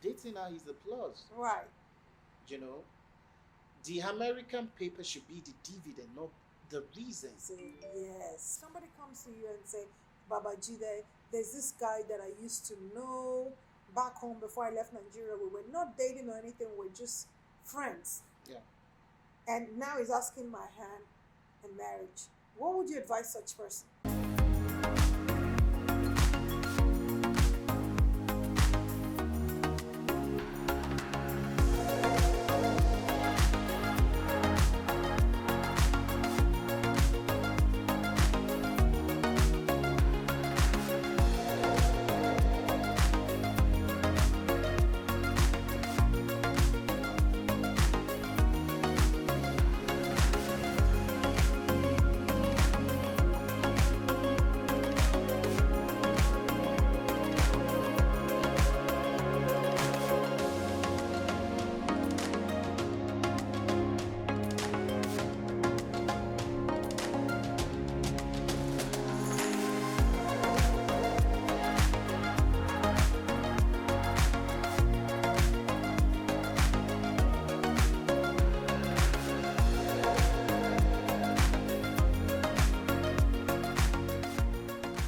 dating her is a plus. Right. You know, the American paper should be the dividend, not the reason. Say yes. Somebody comes to you and say, Baba Jide, there's this guy that I used to know back home before I left Nigeria. We were not dating or anything, we're just friends. Yeah. And now he's asking my hand in marriage. What would you advise such person?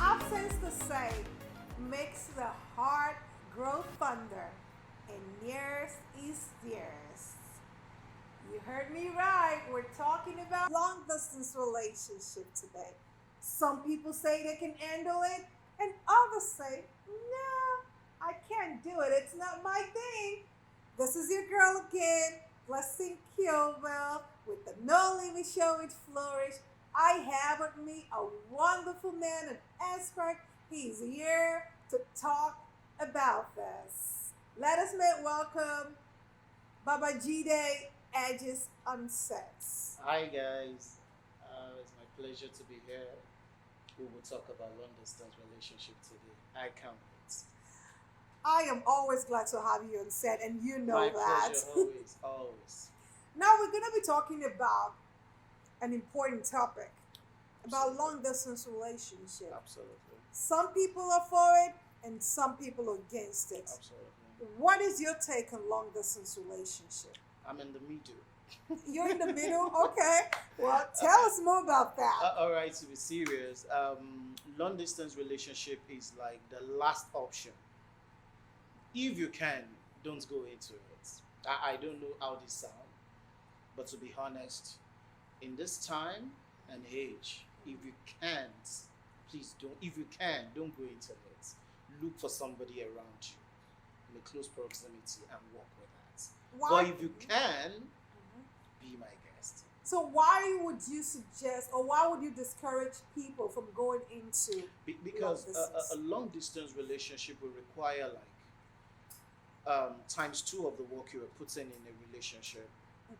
Absence to say makes the heart grow fonder and nearest is dearest. You heard me right. We're talking about long distance relationship today. Some people say they can handle it, and others say, no, I can't do it. It's not my thing. This is your girl again, Blessing Kiobel, with the No Limit Show with FloRich. I have with me a wonderful man, an expert. He's here to talk about this. Let us make welcome Baba Jide Edges Unsets. Hi guys, it's my pleasure to be here. We will talk about long distance relationship today. I can't wait. I am always glad to have you on set, and you know My that. pleasure, always, always. Now we're going to be talking about an important topic about Absolutely. long distance relationship. Absolutely, Some people are for it, and some people are against it. absolutely. What is your take on long distance relationship? I'm in the middle. You're in the middle, okay? Well, tell us more about that. All right, to be serious, long distance relationship is like the last option. If you can, don't go into it. I don't know how this sounds, but to be honest, in this time and age, if you can't, please don't. If you can, don't go into it. Look for somebody around you in a close proximity and work with that. Why? But if you can, Mhm. be my guest. So why would you suggest, or why would you discourage people from going into Because long a distance? long distance relationship will require like times two of the work you are putting in a relationship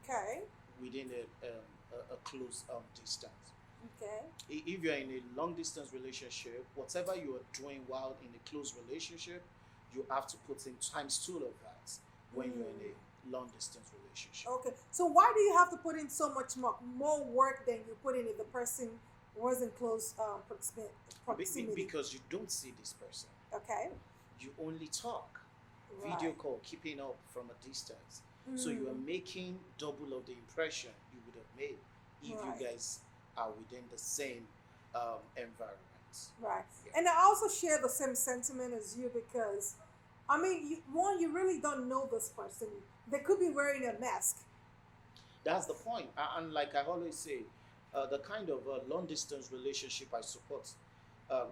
Okay, within a close distance. okay, If you're in a long distance relationship, whatever you are doing while in a close relationship, you have to put in times two of that when you're in mm, a long distance relationship. okay. So why do you have to put in so much more work than you put in if the person was in close proximity? Because you don't see this person, Okay, you only talk, video right. call, keeping up from a distance. So you are Mm, making double of the impression you would have made if you right. guys are within the same environment. Right. Yeah, And I also share the same sentiment as you because, I mean, one, you really don't know this person. They could be wearing a mask. that's the point. And like I always say, the kind of long distance relationship I support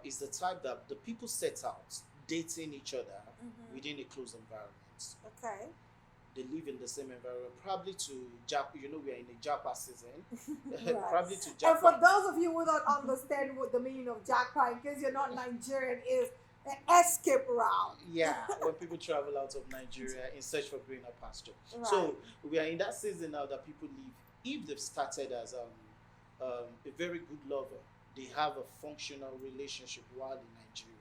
is the type that the people set out dating each other Hmm. within a close environment. Okay. They live in the same environment, probably to we are in a Japa season, Right. probably to And for Japa. those of you who don't understand what the meaning of jackpot, in case you're not Nigerian, is an escape route. Yeah, when people travel out of Nigeria in search for greener pasture. Right. So we are in that season now that people live. If they've started as a very good lover, they have a functional relationship while in Nigeria,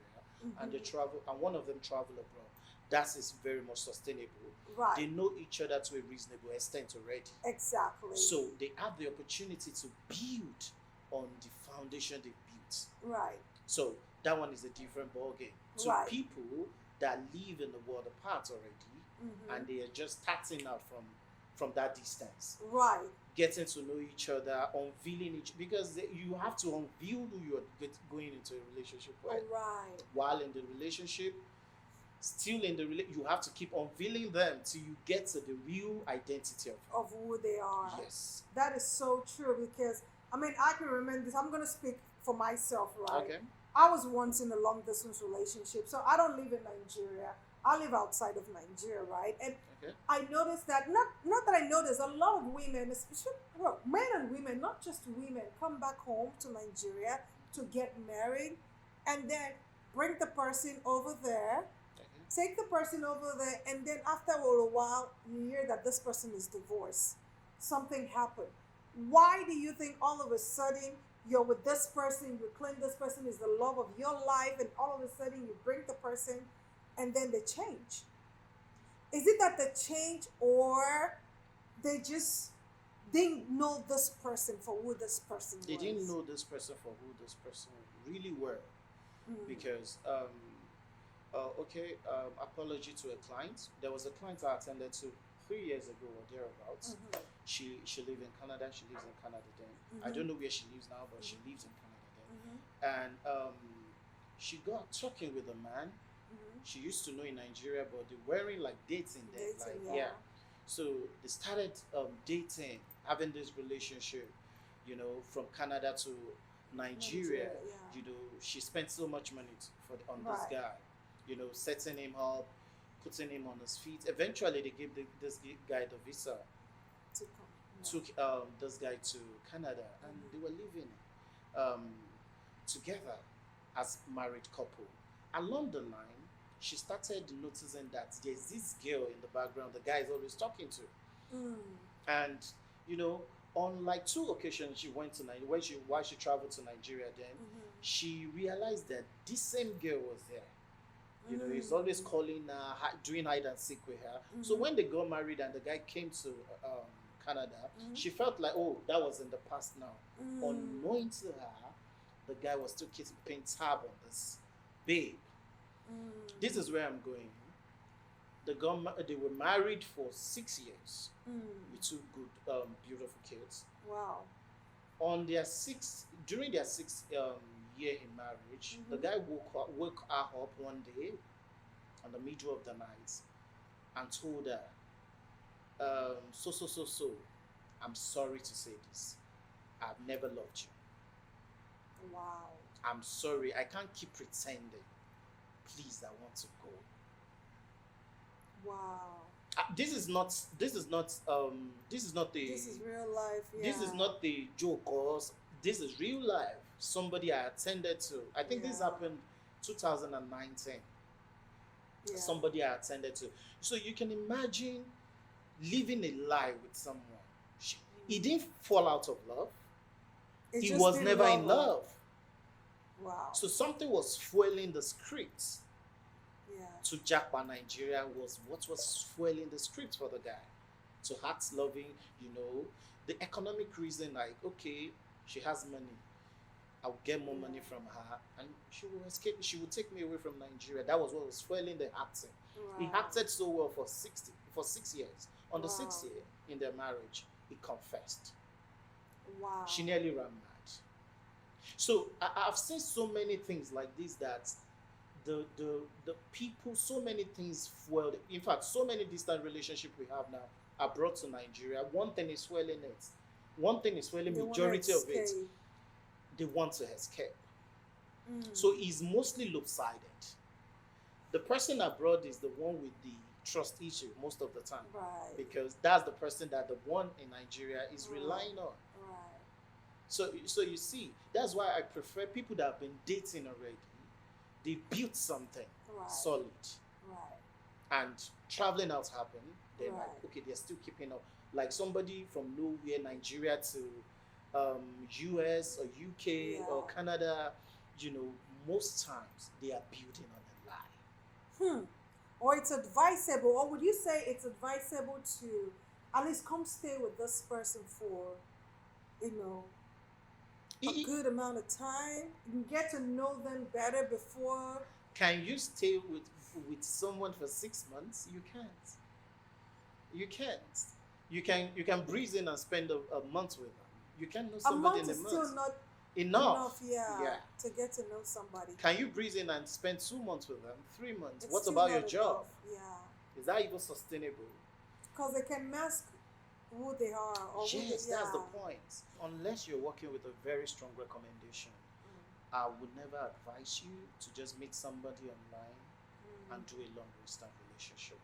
and they Hmm. travel, and one of them travel abroad. That is very much sustainable. Right. They know each other to a reasonable extent already, Exactly. so they have the opportunity to build on the foundation they built. Right. So that one is a different ball game. To Right. people that live in the world apart already, Mm-hmm. and they are just starting out from that distance, Right. getting to know each other, unveiling each, because you have to unveil who you're going into a relationship with. Right. While in the relationship, still in the you have to keep unveiling them till you get to the real identity of Of who they are. yes. That is so true because I mean I can remember this. I'm gonna speak for myself, right? Okay. I was once in a long distance relationship, so I don't live in Nigeria. I live outside of Nigeria, right? And Okay. I noticed that not that I noticed a lot of women, especially well, men and women, not just women, come back home to Nigeria to get married, and then bring the person over there, Okay. take the person over there, and then after a little while, you hear that this person is divorced. Something happened. Why do you think all of a sudden you're with this person, you claim this person is the love of your life, and all of a sudden you bring the person and then they change? Is it that they change or they just didn't know this person for who this person They was? didn't know this person for who this person really were, Mm. because okay, apology to a client. There was a client I attended to 3 years ago or thereabouts. Mhm. She lived in Canada. She lives in Canada then. I Mhm. don't know where she lives now, but she lives in Canada Mhm. then. And she got talking with a man Mhm. she used to know in Nigeria, but they weren't like dating then. Dating, Like yeah. so they started dating, having this relationship, from Canada to Nigeria. Nigeria, yeah. She spent so much money on this Right. guy, setting him up, putting him on his feet. Eventually, they gave this guy the visa, To come. Yeah. took this guy to Canada, and Mhm. they were living um, together as married couple. Along the line, she started noticing that there's this girl in the background the guy is always talking to, Mm. and on like two occasions she went to Nigeria. While she traveled to Nigeria, then Mhm. she realized that this same girl was there. He's Mm. always calling her, doing hide and seek with her. So Mhm. when they got married and the guy came to Canada, Mhm. she felt like, oh, that was in the past now. Mm. Unknowing to her, the guy was still keeping tab on this babe. Mm. This is where I'm going. They were married for 6 years Mm. with two good, beautiful kids. Wow. During their sixth year in marriage, the Mhm. guy woke her up one day in the middle of the night and told her, so, I'm sorry to say this. I've never loved you. Wow. I'm sorry. I can't keep pretending. Please, I want to go. Wow. This is not. This is not. This is not the. This is real life. Yeah. This is not the joke, cause this is real life. Somebody I attended to. I think this Yeah. happened 2019. Yeah. Somebody I attended to. So you can imagine living a lie with someone. He didn't fall out of love. It He just was didn't never in her. love. Wow. So something was fueling the script Yeah. to Jackpot Nigeria was what was fueling the script for the guy. To heart loving, the economic reason, like, okay, she has money. I'll get more money from her and she will escape. She will take me away from Nigeria. That was what was fueling the acting. He Wow. acted so well for 6 years. On the Wow. 6th year in their marriage, he confessed. Wow. She nearly ran mad. So I've seen so many things like this that the people, so many things fueled. In fact, so many distant relationships we have now are brought to Nigeria. One thing is fueling it. One thing is fueling They wanna majority of it. escape. They want to escape. Mm. So it's mostly lopsided. The person abroad is the one with the trust issue most of the time, Right. because that's the person that the one in Nigeria is Right. relying on. Right. So you see, that's why I prefer people that have been dating already. They built something Right. solid, Right. and traveling out happened. They're like, Right. okay, they're still keeping up. Like somebody from nowhere, Nigeria to US or UK or Yeah. Canada, most times they are building on a lie. Or it's advisable, or would you say it's advisable to at least come stay with this person for, you know, a I- good amount of time? You can get to know them better before. Can you stay with someone for 6 months? You can't. You can't. You can breeze in and spend a month with them. You can know A somebody month in a is still month. not Enough. enough, yeah, Yeah. to get to know somebody. Can you breeze in and spend 2 months with them? 3 months? It's What still about not your job? enough, yeah. Is that even sustainable? Because they can mask who they are or who they, Yes, that's the yeah. point. Unless you're working with a very strong recommendation, I would never advise you to just meet somebody online and do a long distance relationship.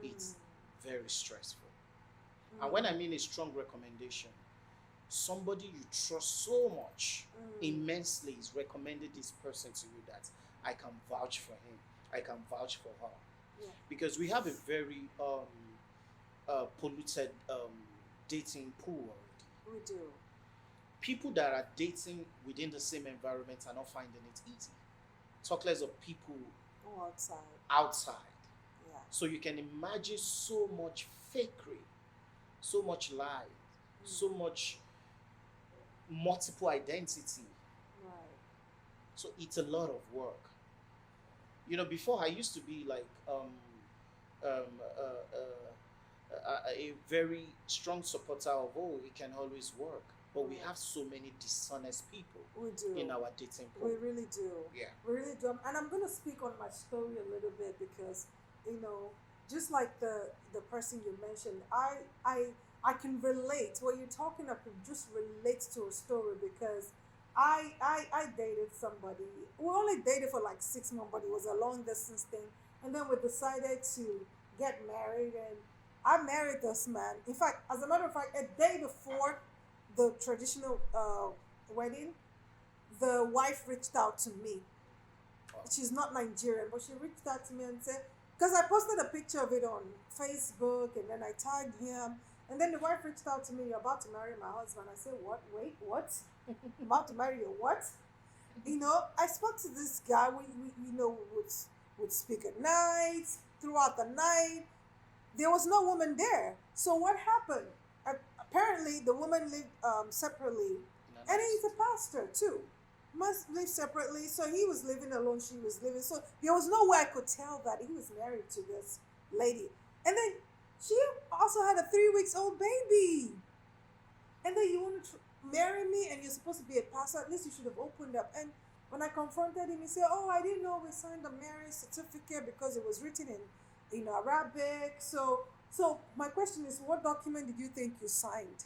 It's very stressful. And when I mean a strong recommendation, somebody you trust so much immensely is recommended this person to you that I can vouch for him, I can vouch for her. Yeah. Because we have a very polluted dating pool already. We do. People that are dating within the same environment are not finding it easy. Talk less of people Oh, outside. outside. Yeah. So you can imagine so much fakery, so much lie, so much multiple identity. Right. So it's a lot of work. Before I used to be like a very strong supporter of, oh, it can always work. But we have so many dishonest people We do. in our dating pool. We really do. Yeah. We really do. And I'm going to speak on my story a little bit because, just like the person you mentioned, I can relate. What you're talking about just relates to a story because I dated somebody. We only dated for like 6 months, but it was a long distance thing. And then we decided to get married, and I married this man. In fact, as a matter of fact, a day before the traditional wedding, the wife reached out to me. She's not Nigerian, but she reached out to me and said, because I posted a picture of it on Facebook and then I tagged him. And then the wife reached out to me, you're about to marry my husband. I said, what? Wait, what? About to marry your what? I spoke to this guy. We would speak at night, throughout the night. There was no woman there. So what happened? Apparently, the woman lived separately. And he's a pastor too. Must live separately. So he was living alone. She was living. So there was no way I could tell that he was married to this lady. And then she also had a 3 weeks old baby. And then you want to marry me and you're supposed to be a pastor. At least you should have opened up. And when I confronted him, he said, oh, I didn't know we signed a marriage certificate because it was written in Arabic. So my question is, what document did you think you signed?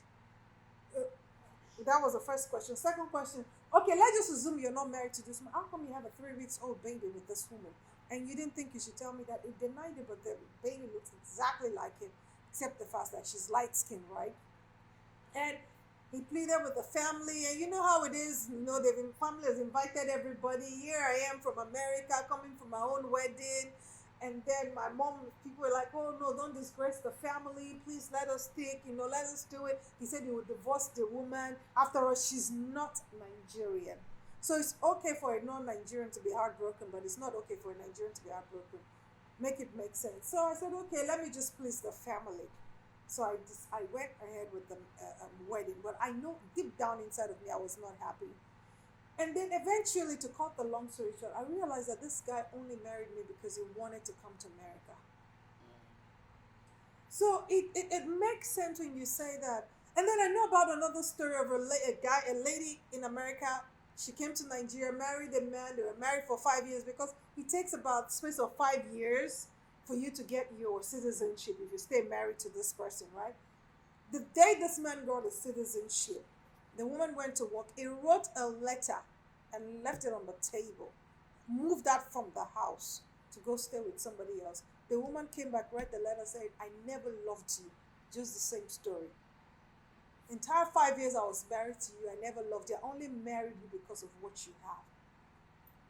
That was the first question. Second question, okay, let's just assume you're not married to this man. How come you have a 3 weeks old baby with this woman? And you didn't think you should tell me that? It denied it, but the baby looks exactly like him, except the fact that she's light skinned, right? And he pleaded with the family, and you know how it is. The family has invited everybody. Here I am from America, coming from my own wedding. And then my mom, people were like, oh no, don't disgrace the family. Please let us take, let us do it. He said he would divorce the woman. After all, she's not Nigerian. So it's okay for a non-Nigerian to be heartbroken, but it's not okay for a Nigerian to be heartbroken. Make it make sense. So I said, okay, let me just please the family. So I went ahead with the wedding, but I know deep down inside of me, I was not happy. And then eventually, to cut the long story short, I realized that this guy only married me because he wanted to come to America. So it makes sense when you say that. And then I know about another story of a lady in America. She came to Nigeria, married a man. They were married for 5 years because it takes about space of 5 years for you to get your citizenship if you stay married to this person, right? The day this man got his citizenship, the woman went to work. He wrote a letter and left it on the table. Moved that from the house to go stay with somebody else. The woman came back, read the letter, said, I never loved you. Just the same story. Entire 5 years I was married to you. I never loved you. I only married you because of what you have.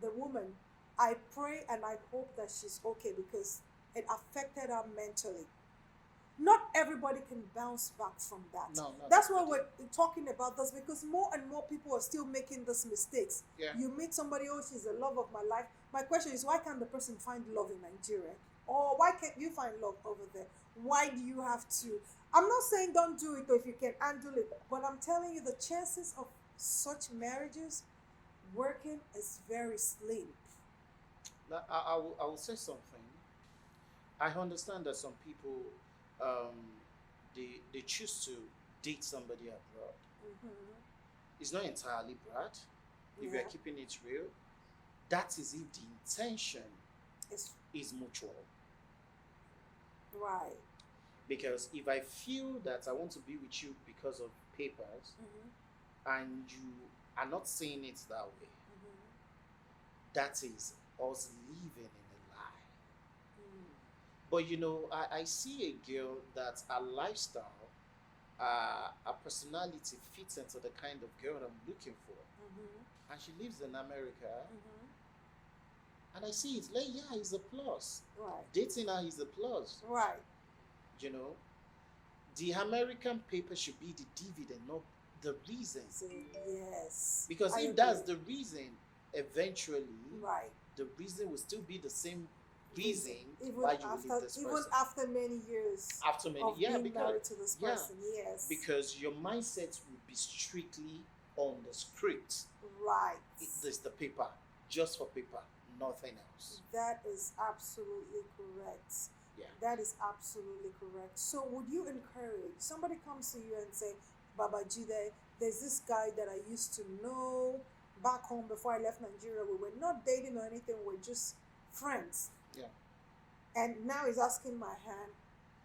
The woman, I pray and I hope that she's okay because it affected her mentally. Not everybody can bounce back from that. No, that's why we're talking about this, because more and more people are still making these mistakes. Yeah. You meet somebody, oh, she's the love of my life. My question is, why can't the person find love in Nigeria? Or why can't you find love over there? Why do you have to? I'm not saying don't do it, or if you can handle it, but I'm telling you the chances of such marriages working is very slim. I will say something. I understand that some people um, they choose to date somebody abroad. Mm-hmm. It's not entirely bad. If you're Yeah. keeping it real, that is if the intention It's is mutual. right. Because if I feel that I want to be with you because of papers Mm-hmm. and you are not seeing it that way, Mm-hmm. that is us living in a lie. Mm. But I see a girl that her lifestyle, her personality fits into the kind of girl I'm looking for. Mm-hmm. And she lives in America, Mm-hmm. and I see it like, yeah, it's a plus. Right. Dating her is a plus. Right. You know, the American paper should be the dividend, not the reason. So yes. Because I if agree. that's the reason, eventually Right. the reason will still be the same reason Even why you will after leave this even person. after many years After many, of yeah, being because married to this yeah, person, yes. because your mindset will be strictly on the script. Right. There's the paper, just for paper, nothing else. That is absolutely correct. Yeah. That is absolutely correct. So would you encourage somebody comes to you and say, Baba Jide, there's this guy that I used to know back home before I left Nigeria. We were not dating or anything, we were just friends. Yeah. And now he's asking my hand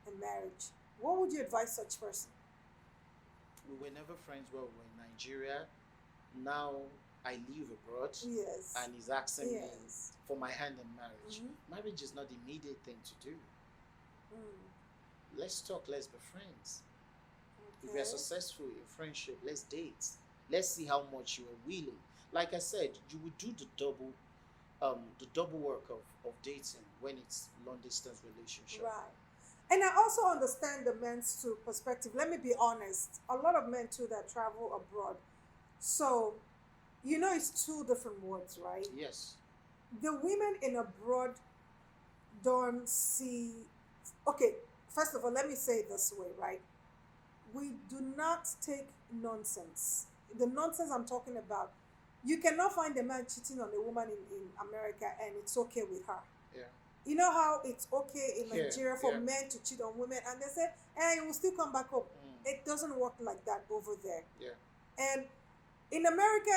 in marriage. What would you advise such person? We were never friends while we were in Nigeria. Now I live abroad, Yes. and he's asking me Yes. for my hand in marriage. Mhm. Marriage is not the immediate thing to do. Mm. Let's talk, let's be friends. If we are Okay. successful in friendship, let's date. Let's see how much you are willing. Like I said, you will do the double work of dating when it's long distance relationship. Right. And I also understand the men's too perspective. Let me be honest. A lot of men too that travel abroad. So, it's two different words, right? Yes. The women in abroad don't see. Okay, first of all, let me say it this way, right? We do not take nonsense. The nonsense I'm talking about, you cannot find a man cheating on a woman in America and it's okay with her. Yeah. You know how it's okay in Here, Nigeria for yeah. men to cheat on women and they say, hey, you will still come back home. Mm. It doesn't work like that over there. Yeah. And in America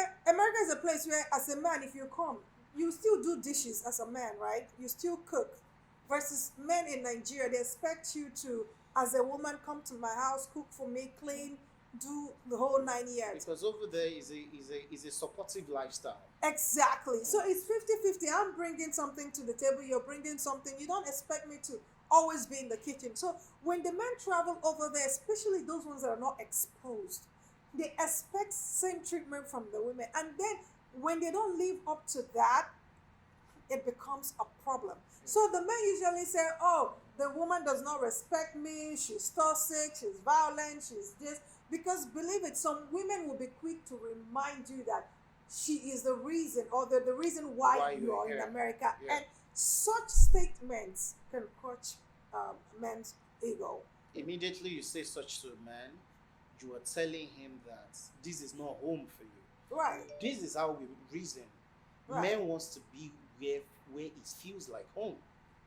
is a place where as a man, if you come, you still do dishes as a man, right? You still cook. Versus men in Nigeria, they expect you to, as a woman, come to my house, cook for me, clean, do the whole 9 years. Because over there is a supportive lifestyle. Exactly. So it's 50-50. I'm bringing something to the table, you're bringing something. You don't expect me to always be in the kitchen. So when the men travel over there, especially those ones that are not exposed, they expect same treatment from the women. And then when they don't live up to that, it becomes a problem. So the men usually say, oh, the woman does not respect me, she's toxic, she's violent, she's this. Because believe it, some women will be quick to remind you that she is the reason or the reason why you you're are in here. America. Yeah. And such statements can crush men's ego. Immediately you say such to a man, you are telling him that this is not home for you. Right. This is how we reason. Right. Men wants to be where it feels like home,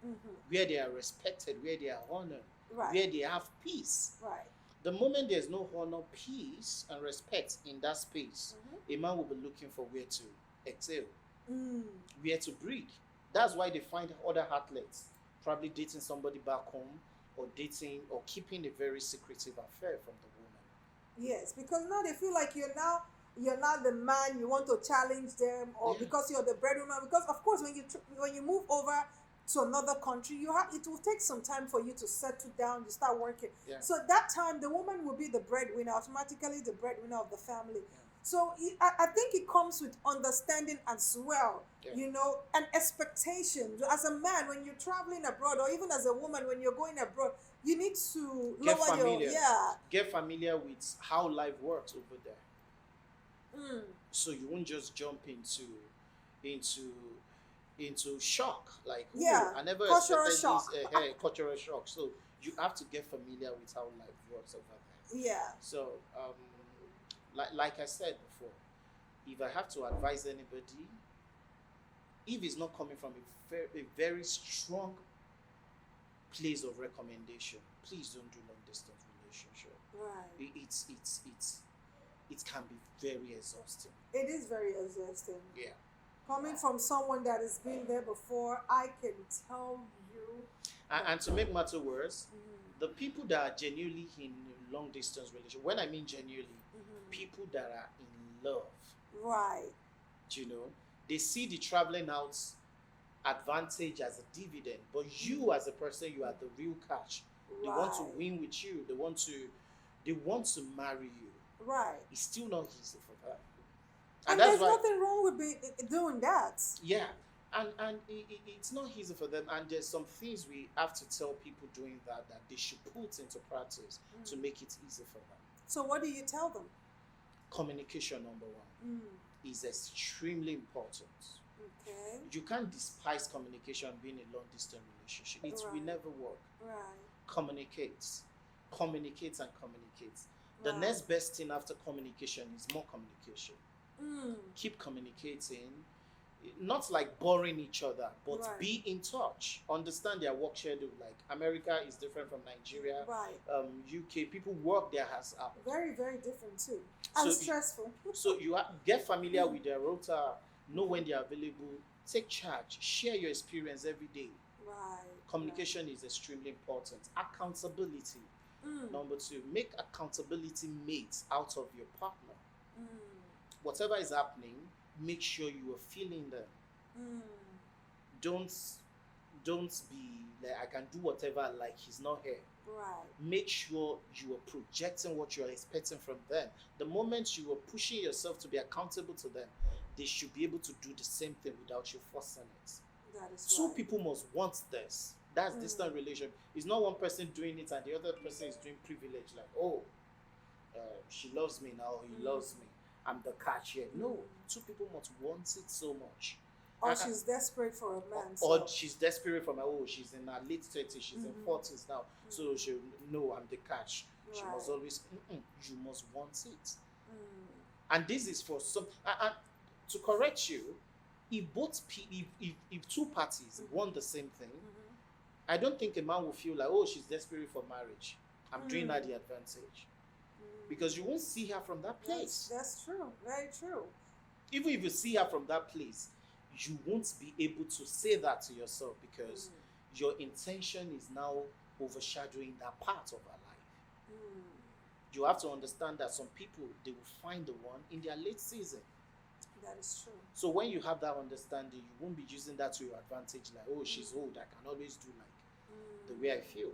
Mm-hmm. where they are respected, where they are honored, Right. where they have peace. Right. The moment there's no honor, peace, and respect in that space, Mm-hmm. a man will be looking for where to exhale, Mm. where to breathe. That's why they find other outlets, probably dating somebody back home, or dating or keeping a very secretive affair from the woman. Yes, because now they feel like you're not the man. You want to challenge them, or Yeah. because you're the breadwinner. Because of course, when you move over to another country, it will take some time for you to settle down. You start working. Yeah. So that time, the woman will be the breadwinner, automatically the breadwinner of the family. Yeah. So I think it comes with understanding as well, Yeah. and expectations. As a man, when you're traveling abroad, or even as a woman, when you're going abroad, you need to Get lower familiar. your Get familiar with how life works over there. Mm. So you won't just jump into shock like, "Ooh, Yeah, I never cultural expected shock." this cultural shock." So you have to get familiar with how life works over there. Yeah. So like I said before, if I have to advise anybody, if it's not coming from a very strong place of recommendation. Please don't do long distance relationship. Right. It can be very exhausting. It is very exhausting. Yeah. Coming from someone that has been there before, I can tell you. And to make matter worse, Mhm. the people that are genuinely in long distance relationship, when I mean genuinely, people that are in love, Right. they see the traveling out advantage as a dividend, but you as a person, you are the real catch. They want to Right. win with you. They want to marry you. Right. It's still not easy for them. And that's there's why, nothing wrong with doing that. yeah, and it's not easy for them. And there's some things we have to tell people doing that they should put into practice to make it easy for them. So what do you tell them? Communication, number one, is extremely important. Okay. You can't despise communication being a long distance relationship. It will Right. never work. Right. Communicate and communicate. The Right. next best thing after communication is more communication. Mm. Keep communicating, not like boring each other, but Right. be in touch. Understand their work schedule. Like America is different from Nigeria. Right. UK people work their ass out. Very, very different too. And So- stressful. So get familiar with their rota, know when they are available, take charge, share your experience every day. Right. Communication is extremely important. Accountability. Mm. Number two, make accountability mates out of your partner. Mm. Whatever is happening, make sure you are feeling them. Mm. Don't be like, I can do whatever I like, he's not here. Right. Make sure you are projecting what you are expecting from them. The moment you are pushing yourself to be accountable to them, they should be able to do the same thing without you forcing it. That is Two right. people must want this. That's distant relation. It's not one person doing it and the other person is doing privilege. Like, oh, she loves me now, he loves me. I'm the catch here. No, two people must want it so much. Or she's desperate for a man. Or so- she's desperate for my, she's in her late 30s, she's in 40s now. So she'll know I'm the catch. She must Right. always, you must want it. Mm. And this is for some, and to correct you, if if two parties want the same thing, I don't think a man will feel like, she's desperate for marriage. I'm doing her the advantage. Because you won't see her from that place. That's true. Very true. Even if you see her from that place, you won't be able to say that to yourself because your intention is now overshadowing that part of her life. You have to understand that some people, they will find the one in their late season. That is true. So when you have that understanding, you won't be using that to your advantage, like, she's old, I can always do like the way I feel.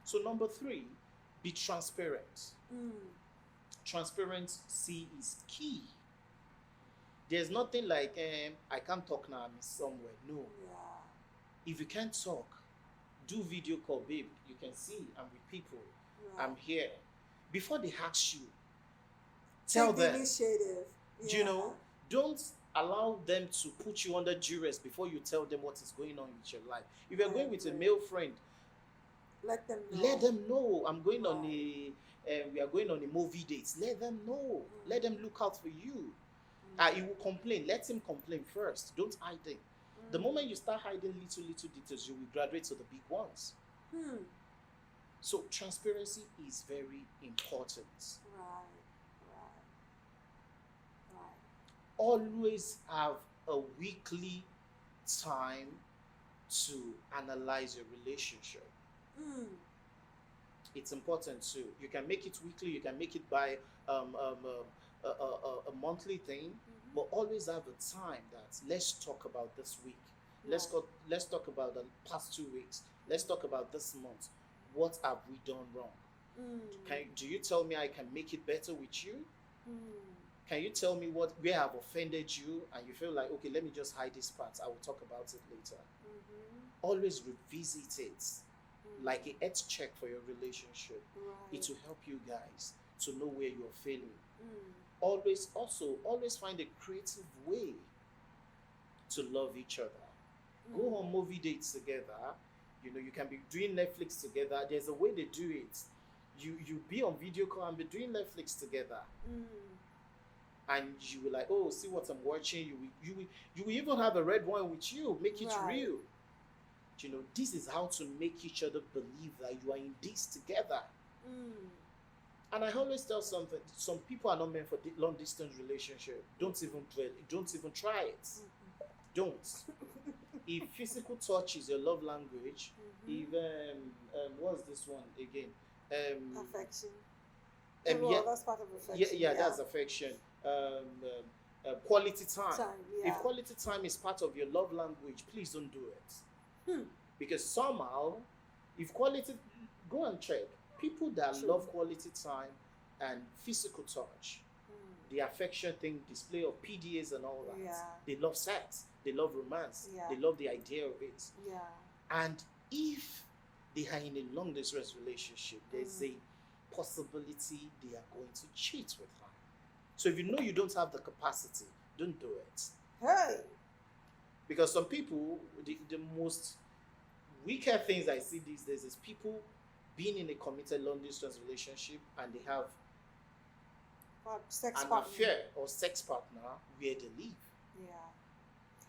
So number 3, be transparent. Transparency is key. There's nothing like, I can't talk now, I'm somewhere. No. Yeah. If you can't talk, do video call, babe. You can see I'm with people. Right. I'm here. Before they ask you, tell Take the them. initiative. Do you know? Don't allow them to put you under duress before you tell them what is going on with your life. If you're going with a male friend, let them know. let them know. I'm going on we are going on a movie date. Let them know. Let them look out for you. He will complain. Let him complain first. Don't hide them. The moment you start hiding little details, you will graduate to the big ones. So transparency is very important. Right. Always have a weekly time to analyze your relationship. It's important too. You can make it weekly. You can make it by a monthly thing, but always have a time that let's talk about this week. Let's talk about the past 2 weeks. Let's talk about this month. What have we done wrong? Do you tell me I can make it better with you? Can you tell me where I've offended you and you feel like, okay, let me just hide this part. I will talk about it later. Always revisit it like a health check for your relationship. It will help you guys to know where you're failing. Always find a creative way to love each other. Go on movie dates together. You can be doing Netflix together. There's a way they do it. You be on video call and be doing Netflix together. And you will like, see what I'm watching. You will even have a red wine with you. Make it real. this is how to make each other believe that you are in this together. Mm. And I always tell something: some people are not meant for long distance relationship. Don't even try it. Mhm. Don't. If physical touch is your love language, Mhm. if what's this one again? Affection. Yeah, Well, that's part of affection. yeah, that's affection. Quality time. Yeah. If quality time is part of your love language, please don't do it. Hmm. Because somehow, if quality, go and check. People that True. love quality time and physical touch, Mm. the affection thing, display of PDAs and all that, Yeah. they love sex, they love romance, Yeah. they love the idea of it. Yeah. And if they are in a long distance relationship, there's a possibility they are going to cheat with her. So if you know you don't have the capacity, don't do it. Hey. Because some people, the most wicked things I see these days is people being in a committed long distance relationship and they have Sex an partner. affair or sex partner where they live. Yeah.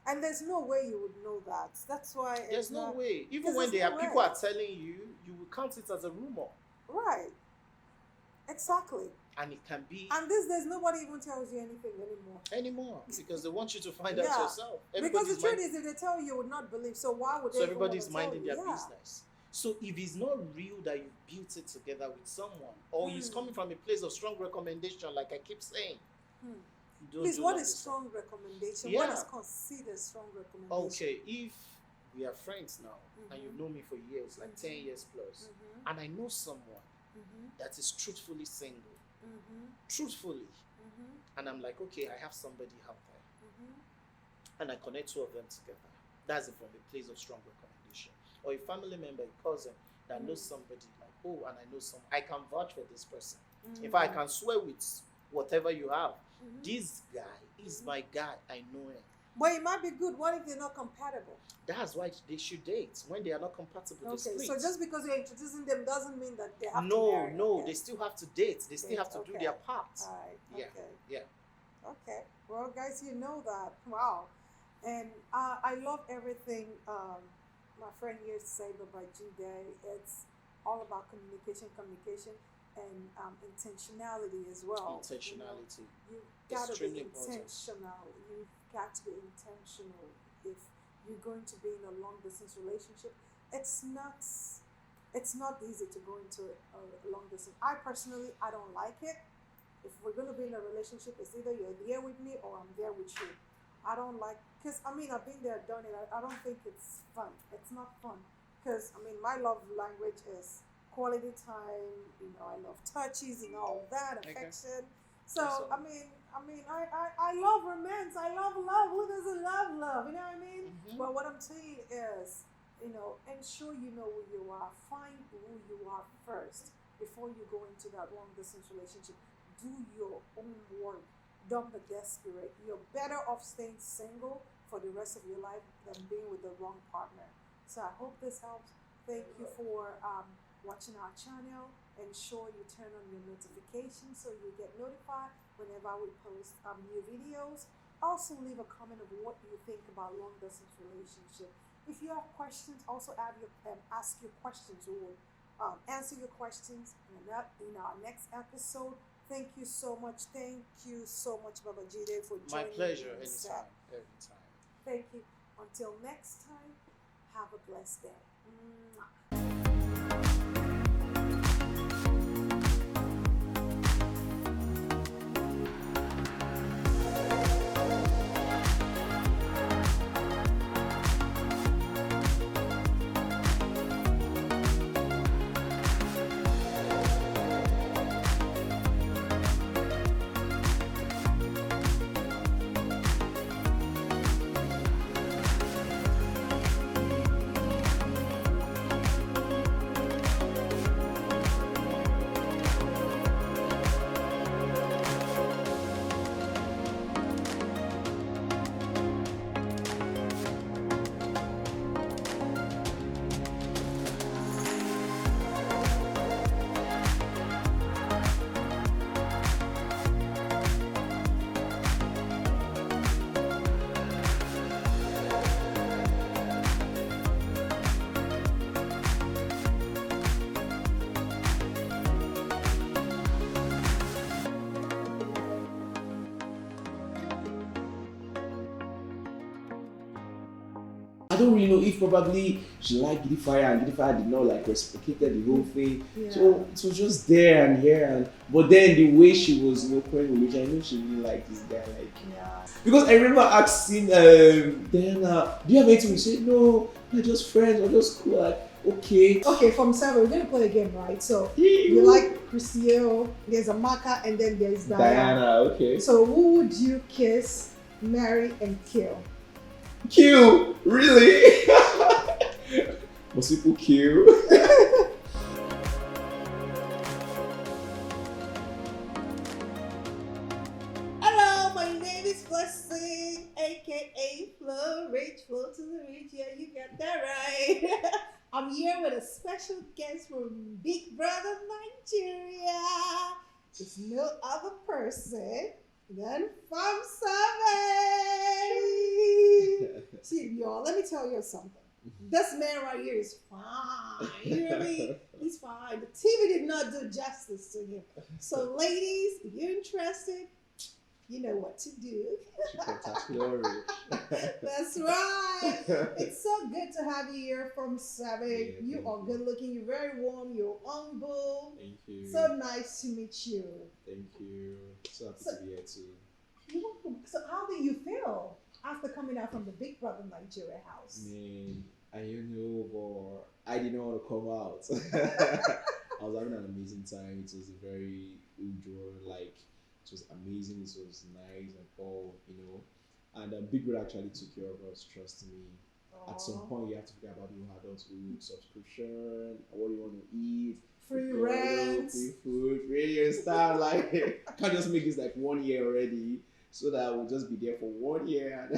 And there's no way you would know that. That's why There's it's no not, way. Even because when there's no people way. are telling you, you will count it as a rumor. Right. Exactly. And it can be And these days, nobody even tells you anything anymore because they want you to find out Yeah. yourself. Because the truth is, if they tell you, you would not believe. So why would they? So even wanna everybody's tell minding you? their Yeah. business. So if it's not real that you built it together with someone, or it's Hmm. coming from a place of strong recommendation, like I keep saying, Hmm. don't Please, do what long is distance. strong recommendation? What Yeah. is considered strong recommendation? Okay, if we are friends now and you Mhm. know me for years, like 10 years plus, Mm-hmm. and I know someone Mm-hmm. that is truthfully single, Mm-hmm. truthfully, Mm-hmm. and I'm like, okay, I have somebody out there, Mm-hmm. and I connect two of them together. That's it, from a place of strong recommendation. Or a family member, a cousin that knows somebody, like, oh, and I know some, I can vouch for this person. In fact, I can swear with whatever you have. Mhm. This guy is my guy. I know him. But it might be good. What if they're not compatible? That's why they should date. When they are not compatible, they Okay, split. so just because you're introducing them doesn't mean that they have to No, marry. Okay. they still have to date. They still Date, have to do okay. their part. All right. Yeah, Okay. yeah. Okay. Well, guys, you know that. Wow. And I love everything my friend here said about G-Day. It's all about communication, and intentionality as well. Intentionality. You've got to be Extremely important. intentional. You've got to be intentional. If you're going to be in a long distance relationship, it's not easy to go into a long distance. I personally, I don't like it. If we're going to be in a relationship, it's either you're there with me or I'm there with you. I don't like, because I've been there, done it. I don't think it's fun. It's not fun. Because my love language is quality time. I love touches and all that, affection. So Awesome. I love romance. I love love. Who doesn't love love? You know what I mean? Mhm. But what I'm saying is, ensure you know who you are. Find who you are first before you go into that long distance relationship. Do your own work. Don't be desperate. You're better off staying single for the rest of your life than being with the wrong partner. So I hope this helps. Thank you for watching our channel. Ensure you turn on your notifications so you get notified whenever we post new videos. Also leave a comment of what you think about long distance relationship. If you have questions, also ask your questions. We will answer your questions in our next episode. Thank you so much. Thank you so much, Baba Jide, for My joining pleasure. me. Anytime. Every time. Thank you. Until next time, have a blessed day. Mwah. don't really know if probably she liked Giddy Fire and Giddy Fire did not like reciprocated the whole thing. Yeah. So it was just there and here and but then the way she was playing with I knew she really liked this guy Yeah. because I remember asking Diana, do you have anything? We said no, we're just friends, we're just cool. Like, okay. Okay, from 7, we're gonna play a game, right? So you like Christio, there's Amaka, and then there's Diana. Okay. So who would you kiss, marry, and kill? Kill? Really? Most people kill. Hello, my name is Blessing, aka FloRich, flow to the rich. Yeah, you got that right. I'm here with a special guest from Big Brother Nigeria. There's no other person than from 7. See, y'all, let me tell you something. This man right here is fine. You hear me? He's fine. The TV did not do justice to him. So, ladies, if you're interested, you know what to do. That's right. It's so good to have you here from 7. Yeah, you are good looking. You're very warm. You're humble. Thank you. So nice to meet you. Thank you. So happy to be here too. You're welcome. So how do you feel after coming out from the Big Brother Nigeria house? Man, I don't know, but I didn't want to come out. I was having an amazing time. It was a very usual, like, it was amazing. It was nice and all, And Big Brother actually took care of us, trust me. Aww. At some point, you have to figure about your adulthood, subscription, what you want to eat, Free rent, free food, free stuff. Like, I can't just make this like 1 year already, so that I will just be there for 1 year.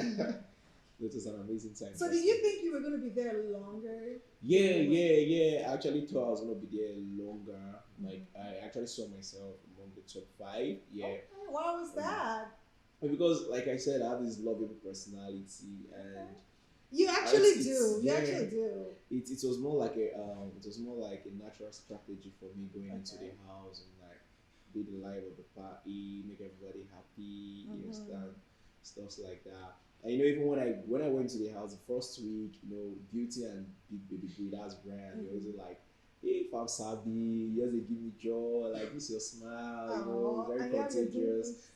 It was an amazing time. So, did you think you were going to be there longer? Yeah. I actually thought I was going to be there longer. Like, I actually saw myself among the top 5. Yeah. Okay. Why was that? Because, like I said, I have this lovable personality, and you actually do. You yeah, actually do. It was more like a natural strategy for me going into the house and like be the life of the party, make everybody happy, you understand, stuff like that. And even when I went to the house the first week, Beauty and Big Baby Boy, that's Brian. He was like, hey, if I'm Sabi, you just give me joy, like this your smile, very contagious.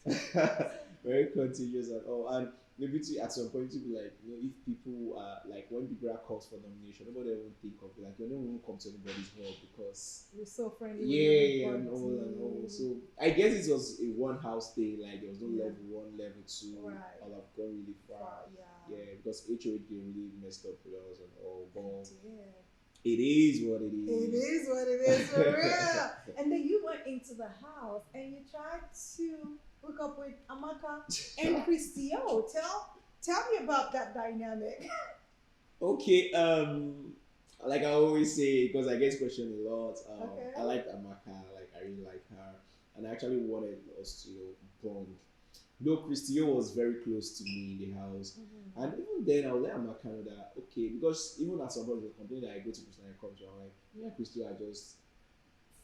Very contagious and all. And maybe at some point to be like, if people are like when Big Brother calls for nomination, nobody won't think of it. Like you don't come to anybody's help because you're so friendly. Yeah, and all. So I guess it was a one house thing. Like there was no level 1, level 2. Right. I'll have gone really far. Yeah, because HOD really messed up with us and all. But it is what it is. It is what it is for real. And then you went into the house and you tried to hook up with Amaka and Christio. Tell me about that dynamic. Okay, like I always say, because I get questioned a lot. I like Amaka, like I really like her, and I actually wanted us to bond. Though Christio was very close to me in the house, and even then I was like Amaka know that okay, because even at some point was complaining that I go to Christio and I come to her, I'm like, yeah, Christio are just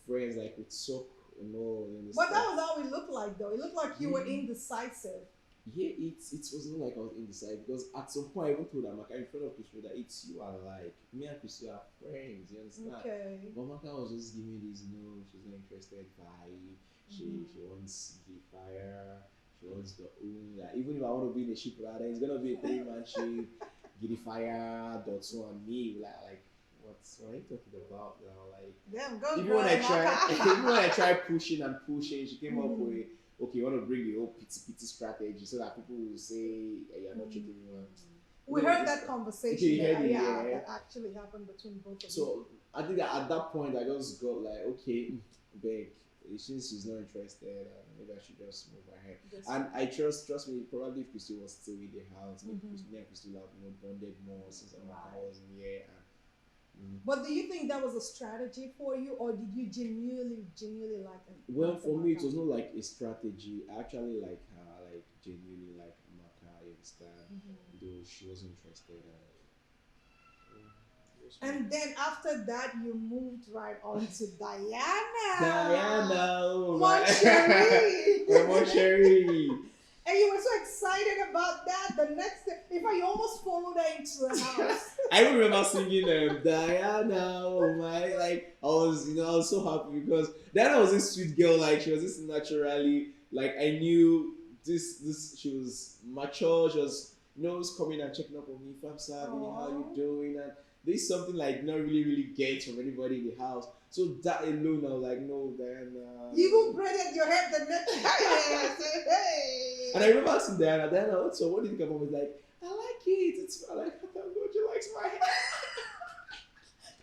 friends, like with sock. But that was how it looked like, though. It looked like you were indecisive. Yeah, it was not like I was indecisive because at some point I even told Amaka in front of Christio that it's you I like. Me and Christio are friends, you understand? Okay. But Amaka was just giving me this, she's not interested by. She wants the fire. She wants the like, even if I want to be in a ship rather, it's gonna be a 3-man ship. Giddy Fire, Dotso and me, like. What are you talking about now? Like, damn, go even when I tried pushing, she came up with, okay, you want to bring the whole pity strategy so that people will say, hey, you're not treating me well. We heard that conversation that actually happened between both of you. So I think that at that point I just got like, okay, babe, since she's not interested, maybe I should just move ahead. And I trust me, probably if Christy was still in the house, maybe me and Christy would have bonded more since I wasn't here. But do you think that was a strategy for you, or did you genuinely like him? Well, for me, it was not like a strategy. I actually like her, like genuinely like Amaka, you understand? Though she wasn't interested. And then after that, you moved right on to Diana. Diana, Mon Cherie. Mon Cherie. And you were so excited about that. The next day, in fact, you almost followed her into the house. I remember singing Diana, oh my, like I was, I was so happy because Diana was this sweet girl, like she was this naturally, like I knew this she was mature, she was, was coming and checking up on me, Fam Savini, how you doing? And there's something like not really get from anybody in the house. So that alone, I was like, no, Diana. You even braided your hair the next day. Hey. And I remember asking Diana, so what do you think about it? Like, I like it. It's like, I thought God, you likes my hair.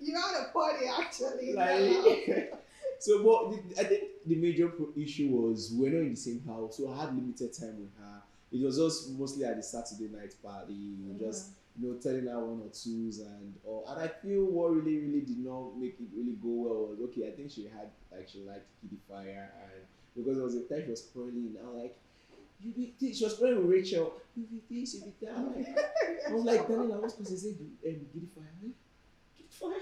You're at a party actually. Like, so, but I think the major issue was we're not in the same house, so I had limited time with her. It was just mostly at the Saturday night party, just telling her one or twos and I feel what really did not make it really go well was okay. I think she liked Kiddie Fire, and because it was a time she was spoiling, I was like. You be this. She was playing with Rachel. You be this, you be that. I was like, Daniel, I was supposed to say, Giddy Fire.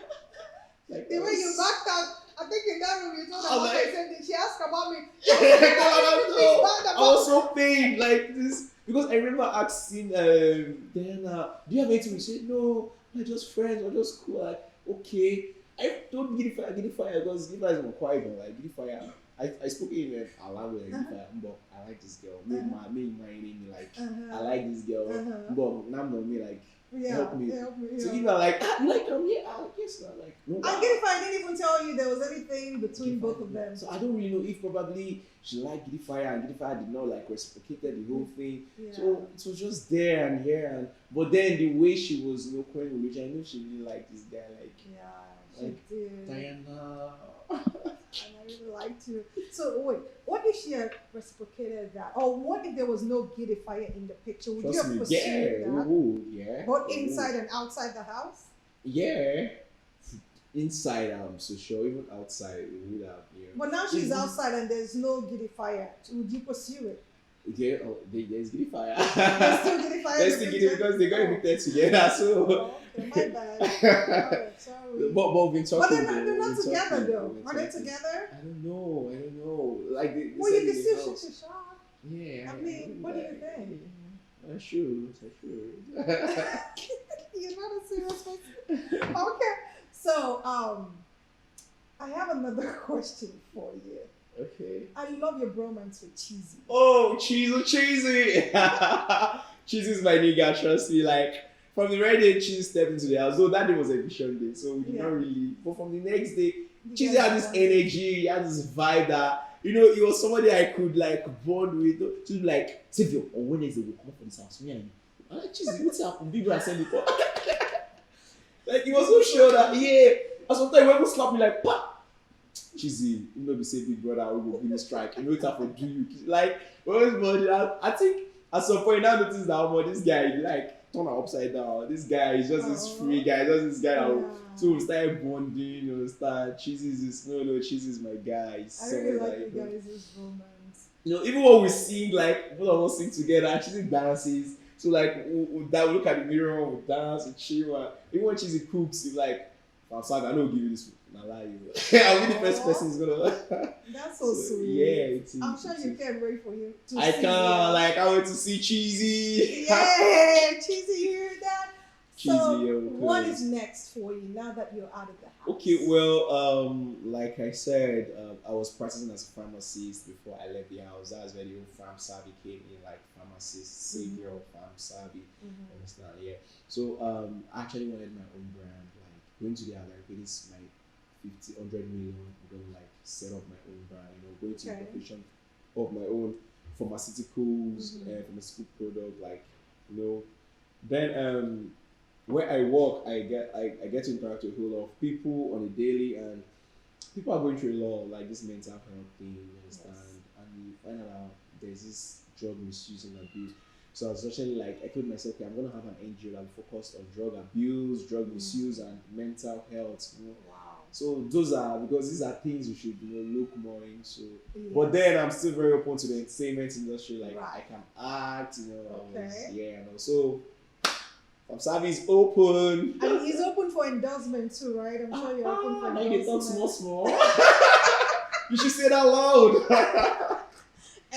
Like, the way you backed out, I think in that room you told her what like, I said. She asked about me. I was so pained like this because I remember asking Diana, do you have anything to say? No, we're just friends, we're just cool. Like, okay. I told Giddy Fire because Giddy Fire is more quiet, but like Giddy Fire. I spoke in a language, but I like this girl. Me my name like I like this girl. But now me like help me. So you like you like come here. Yes, like no. I get if I didn't even tell you there was anything between both of them. So I don't really know if probably she liked Giddy Fire and Giddy Fire did not like reciprocated the whole thing. Yeah. So it was just there and here but then the way she was calling with Rich, I know she really liked this guy she did. Diana. And I really liked you. So wait, what if she had reciprocated that? Or what if there was no Giddy Fire in the picture? Would you have pursued that? Ooh, yeah. Both inside and outside the house? Yeah. Inside, I'm so sure. Even outside, it would have. Yeah. But now she's outside and there's no Giddy Fire. Would you pursue it? Yeah, there's Giddy Fire. There's still Giddy Fire. There's still Giddy because they got evicted together. So. Okay, my bad. Sorry. But we've been talking. But they're not together though. Are they together? I don't know. Like they well, you can still shoot your shot. Yeah. I mean, what do you think? I should. You're not a serious person. Okay. So, I have another question for you. Okay. I love your bromance with Cheesy. Oh, Cheesy. Cheesy is my nigga, trust me. Like, from the right day, Cheesy stepped into the house. So that day was eviction day, so we did not really. But from the next day, Cheesy had this energy, he had this vibe that, it was somebody I could like bond with. To be like, Savio, on Wednesday we'll come up for this house. Me and I'm like, Cheesy, what's up? People are saying before. Like, he was so sure that, and sometimes he would slap me like, pa! Cheesy, be say big brother, we will give me strike. It's have to do you. Like, I think at some point now notice that this guy, like, turn her upside down. This guy is just this free guy, so we started bonding, you understand? Cheesy is this, Cheesy is my guy. I really like you guys' romance. Even when we sing, like, both of us sing together, Cheesy dances. So, like, we look at the mirror, we dance, we chill. Even when Cheesy cooks, it's like, I'm sorry, I don't give you this. I lie you. I'll be the first person who's gonna. That's so sweet. Yeah, I'm sure you can't wait for him to I see can't. Like, I want to see Cheesy. Yeah, Cheesy, you hear that? Cheesy, so, yeah, what is next for you now that you're out of the house? Okay, well, like I said, I was practicing as a pharmacist before I left the house. That's where the whole farm savvy came in, like pharmacist, savior of farm savvy. Understand? Yeah. So, I actually wanted my own brand. Like, going to the other, like, this is my 100 million. I'm gonna like set up my own brand. Going to the profession of my own pharmaceuticals, pharmaceutical product. Like, then where I work, I get to interact with a whole lot of people on a daily, and people are going through a lot of like this mental health thing, you understand? Yes. And you find out there's this drug misuse and abuse. So I was actually like, I told myself, okay, I'm gonna have an NGO that will focus on drug abuse, drug misuse, and mental health. Wow. So those are, because these are things you should look more into. Yes. But then I'm still very open to the entertainment industry. Like I can act, So Savvy is open. And he's open for endorsement too, right? I'm sure you're open for endorsement. Now you talk small. You should say that loud.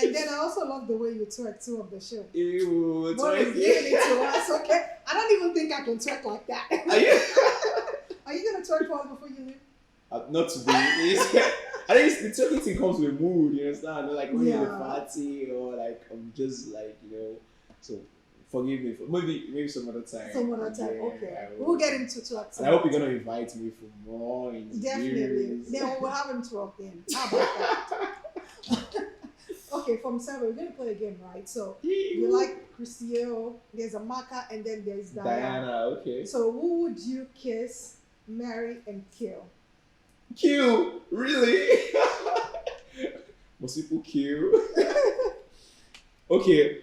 And then I also love the way you twerk too of the show. Ew, What is giving it to us, okay? I don't even think I can twerk like that. Are you? Are you gonna twerk for us before you leave? Not today. I think the talking thing comes with mood, you understand? Like when you're in a party or like I'm just like, so forgive me for maybe some other time. Some other time, Yeah, okay. We'll get into twerk. And I hope you're gonna invite me for more Definitely. interviews. Then we'll have him twerk then. How about that? Okay, from Sarah, we're gonna play a game, right? So you like Christiel, there's a Maka, and then there's Diana, okay. So who would you kiss, marry, and kill? Kill? Really? Most people kill. Okay.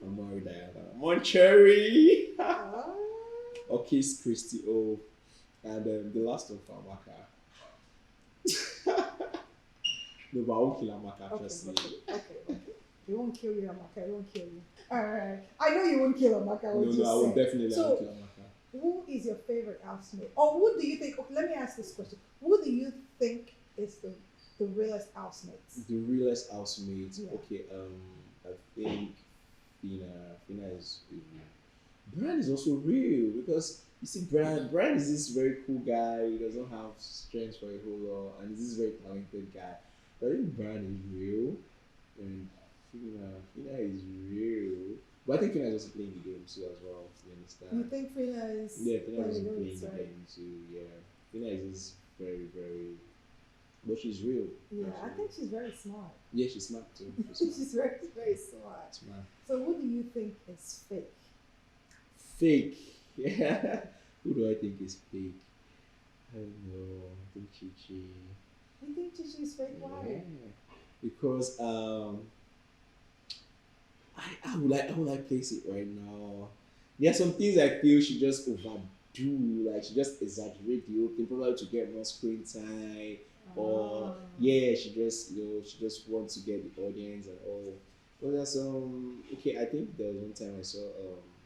I'm married Diana. Moncherry. Or kiss Christy O. And the last of Amaka. No, but I won't kill Amaka, trust me. Okay. He won't kill you, Amaka. He won't kill you. Alright. I know you won't kill Amaka. No, I will definitely not kill Amaka. Who is your favorite housemate? Or who do you think, okay, let me ask this question. Who do you think is the realest housemates? The realest housemates? Yeah. Okay, I think Fina is Brian is also real because you see Brian is this very cool guy. He doesn't have strength for a whole lot and he's this very talented guy. But I think Brian is real and Fina is real. But I think Fina is also playing the game too as well. You understand? You think Fina is Fina is playing playing the game too. Yeah, Fina is very, very, but she's real. Yeah, actually. I think she's very smart. Yeah, she's smart too. She's, She's very, very smart. smart. So who do you think is fake? Fake. Yeah. Who do I think is fake? I don't know. I think Chichi. You think Chichi is fake? Why? Yeah. Because I would like place it right now. There are some things I feel she just overdo, like she just exaggerate the whole thing, probably to get more screen time, or she just wants to get the audience and all. But there's okay, I think there was one time I saw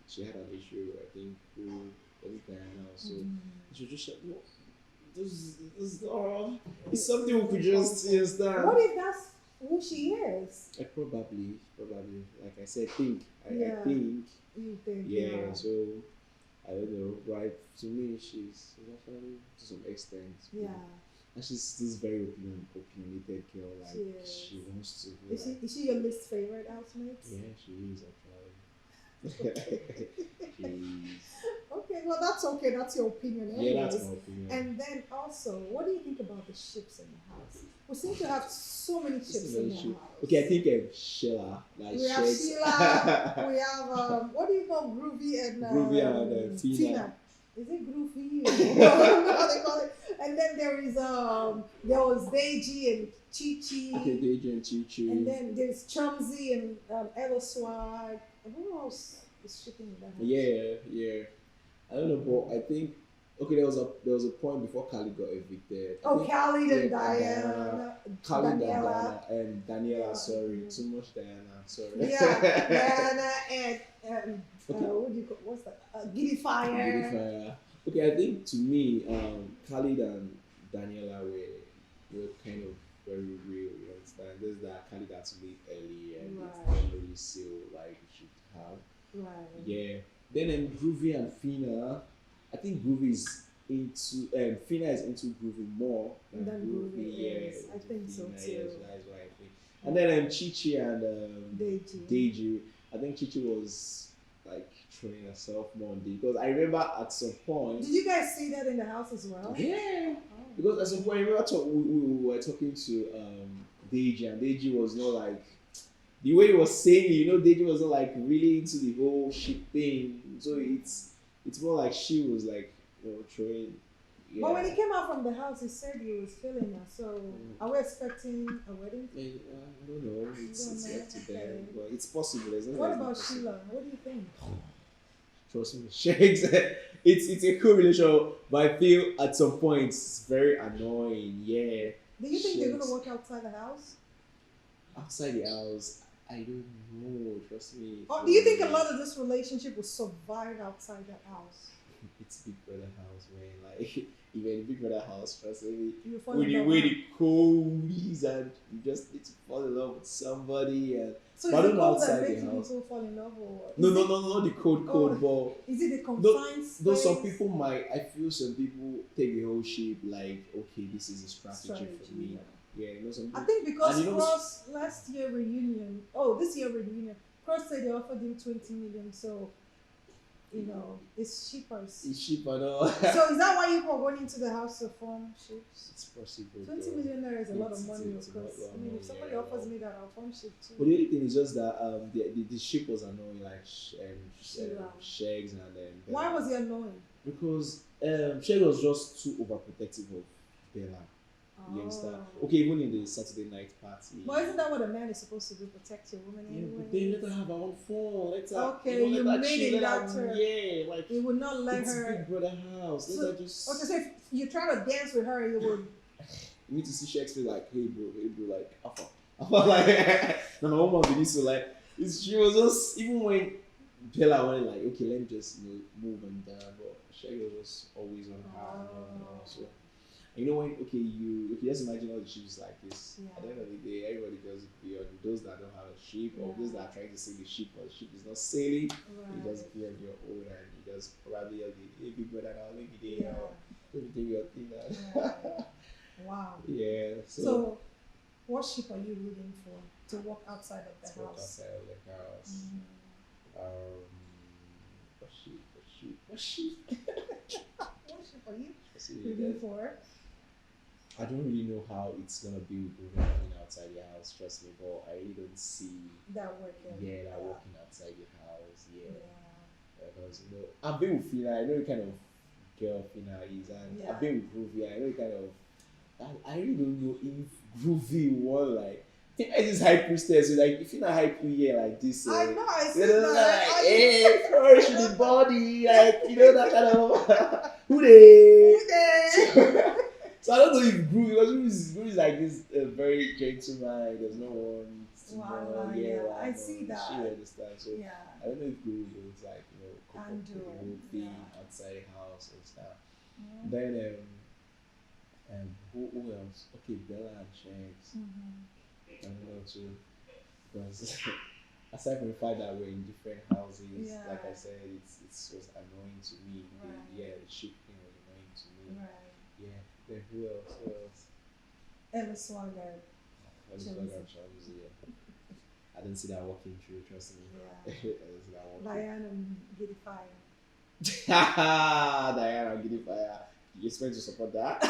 she had an issue, I think with Diana also. She just said, no, this it's something we could just understand. What if that's who she is? Probably, like I said, I think. You think? Yeah, so I don't know. But to me, she's actually to some extent. Yeah. And she's this very opinionated girl. Like she wants to. Is she your least favorite housemate? Yeah, she is actually. She is. Okay, well that's okay. That's your opinion. Anyways. Yeah, that's my opinion. And then also, what do you think about the ships in the house? We seem to have so many ships in the house. Okay, I think Sheila. Like we have Sheila. We have what do you call Groovy and Tina. Is it Groovy? I don't know how they call it. And then there was Deji and Chi. Okay, Deji and Chi. And then there's Chumsy and Ella Swag. And who else is shipping in the house? Yeah. I don't know, but I think there was a point before Khalid got evicted. Khalid and Diana. Khalid and Daniela. Sorry, too much Diana. Sorry. Yeah, Diana and what do you call what's that? Giddy Fire. Okay, I think to me, Khalid and Daniela were kind of very real. You understand? There's that Khalid had to leave early and it's not really still like it should have. Right. Yeah. Then Groovy and Fina, I think Groovy is into Fina is into Groovy more than Groovy. Yes, I think so too. Yeah, so that's why I think. And then Chichi and Deji. I think Chichi was like training herself more on Deji because I remember at some point. Did you guys see that in the house as well? Yeah. Because at some point I remember we were talking to Deji and Deji was not like. The way he was saying it, Deji was not like really into the whole shit thing. So it's more like she was like, throwing. Yeah. But when he came out from the house, he said he was feeling her. So are we expecting a wedding? I don't know. It's left to them, but it's possible. What about Sheila? What do you think? Trust me, shakes. It's a cool relationship, but I feel at some point it's very annoying. Yeah. Do you think they're gonna work outside the house? Outside the house. I don't know. Trust me. Or do you think a lot of this relationship will survive outside that house? It's Big Brother house, man. Like even in Big Brother house, trust me, You fall with in the love. way the cold is and you just need to fall in love with somebody and So but I is don't it know cold that outside the makes house. people fall in love, or No, is no, it, no, no, not the cold, oh, but is it the though, confined though some space? people might, I feel some people take the whole shape like, okay, this is a strategy for me. Strategy, Yeah, you know, some I people, think because and you know, Cross last year reunion, oh, this year reunion, Cross said they offered him 20 million, so it's cheapers. it's cheap and all. So is that why you are going into the house to form ships? It's possible. 20 Though. million naira is a lot of money, It's of a lot course. of I mean, if money, somebody yeah, offers no. me that, I'll form ship too. But the only thing is just that the ship was annoying, like Sheila. Shags and Why Bella. was he annoying? Because Shag was just too overprotective of Bella. You understand? Okay, even in the Saturday night party. But isn't that what a man is supposed to do? Protect your woman Yeah, anyway? but then let her have her own phone. Let her, Okay, you you know, let her made chill. it Let that her, term. yeah, like He would not let it's her. Big Brother house. So, Let her just. okay, so if you try to dance with her, you would. You need to see Shakespeare like, hey bro, like, alpha. Like, no, my woman begins to like, she was just, even when Bella went like, okay, let me just, move and down, but Shaggy was always on her, so. You know when okay just imagine all the ships like this. Yeah. At the end of the day, everybody does it beyond those that don't have a ship or those that are trying to sail the ship but the ship is not sailing. Right. You just be on your own and you just probably have the hey big brother now let me do Yeah. let me do your thing now. Right. Wow. Yeah. So, what ship are you rooting for to walk outside of the walk house? outside of the house. What ship? What ship are you rooting for? I don't really know how it's gonna be with working outside the house, trust me, but I really don't see That working. that working outside the house, Yeah. Because I've been with Fina, I know the kind of girl Fina is, and I've been with Groovy, I know the kind of I really don't know if Groovy will like I think I just high priestess, so like if you're not hype you here like this, I know, I see you know, that. like, hey, flourish with the body, like that kind of who they So I don't know if Groove, because Groove is like this very gentleman. There's no one. I see that. She understands. So Yeah. I don't know if Groove is like cook up And with the whole thing outside the house and stuff. Then who else? Okay, Bella and Shanks. I don't know too, because aside from the fact that we're in different houses, like I said, it was annoying to me. Right. The ship thing was annoying to me. Right. Yeah. Then who else? Emma Swagger. Yeah. I didn't see that walking through, trust me. Yeah. I didn't see that walking. Diane and Giddy Fire. Diana, give it fire. You expect to support that?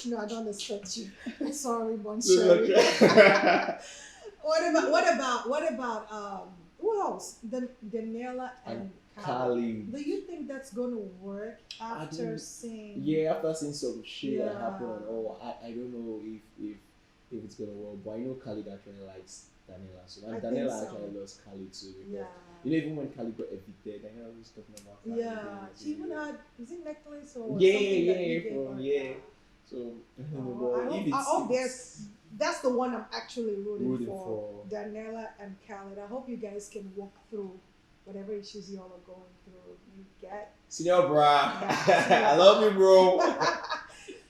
No, I don't expect you. Sorry, Bon So, Sherry. okay. What about who else? Daniela and Kali. Do you think that's gonna work after seeing? Yeah, after seeing some shit that Yeah. happened and all, I don't know if it's gonna work. But I know Khalid actually likes Daniela, so and I Daniela think so. actually loves Khalid too. Because Yeah. even when Khalid got evicted, Daniela was talking about Khalid. Yeah, she even had, is it necklace or Yeah, something that he yeah, gave from her? yeah. So I don't know, I but if hope it's that's the one I'm actually rooting Rooting for. for. Daniela and Khaled. I hope you guys can walk through whatever issues you all are going through. You get. Senior bra, Yeah. I love you, bro.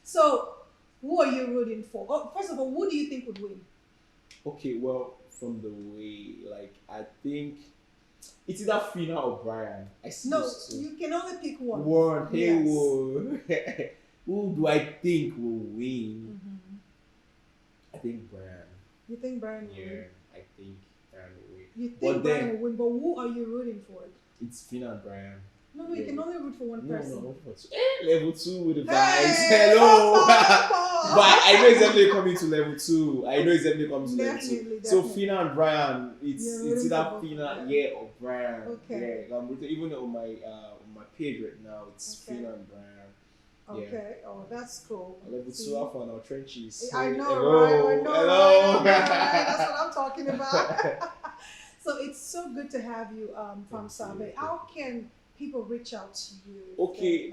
So, who are you rooting for? Oh, first of all, who do you think would win? Okay, well, from the way, like, I think it's either Fina or Brian. I see No, those two. you can only pick one. Warren, hey, Yes. whoa. Who do I think will win? I think Brian. You think Brian will Yeah, win? I think Brian will win. You think But Brian then- will win, but who are you rooting for? It's Fina and Brian. No, you can only root for one person. No, for two. Level 2 with the vibes. Hey, Hello. Papa! But I know it's definitely coming to level 2. I know it's definitely coming to level 2. Definitely, So definitely. Fina and Brian, it's You're rooting either for both Fina, of them. yeah, or Brian. Okay. Yeah, I'm rooting, even on my page right now, it's Okay. Fina and Brian. Okay, oh, that's cool. Level See? 2 up on our trenches. I know, Hello. right? I know, Hello. right? That's what I'm talking about. So it's so good to have you, from Sabe. How can people reach out to you? Okay,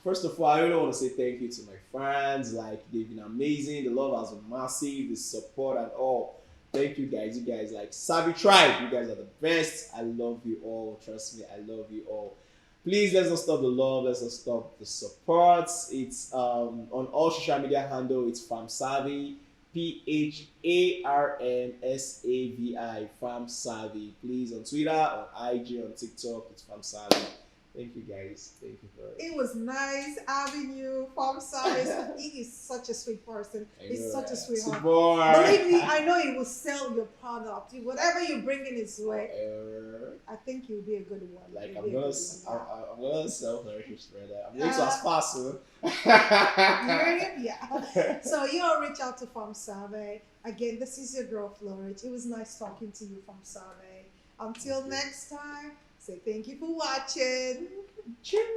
first of all, I really want to say thank you to my friends. Like, they've been amazing. The love has been massive. The support and all. Thank you guys. You guys like Savvy Tribe. You guys are the best. I love you all. Trust me, I love you all. Please let's not stop the love. Let's not stop the support. It's on all social media handle. It's Farm Savvy, PHARMSAVI, Farm Savvy. Please on Twitter, on IG, on TikTok. It's Farm Savvy. Thank you guys. Thank you for it. It was nice having you, Farm Service. He is such a sweet person. He's such a sweetheart. Believe me, I know he will sell your product. Whatever you bring in his way, I think you'll be a good one. Like I'm gonna sell FloRich spreader. I'm going to Aspa soon. Yeah. So you all reach out to Farm Survey. Again, this is your girl FloRich. It was nice talking to you, Farm Survey. Until next time, say thank you for watching. Cheers.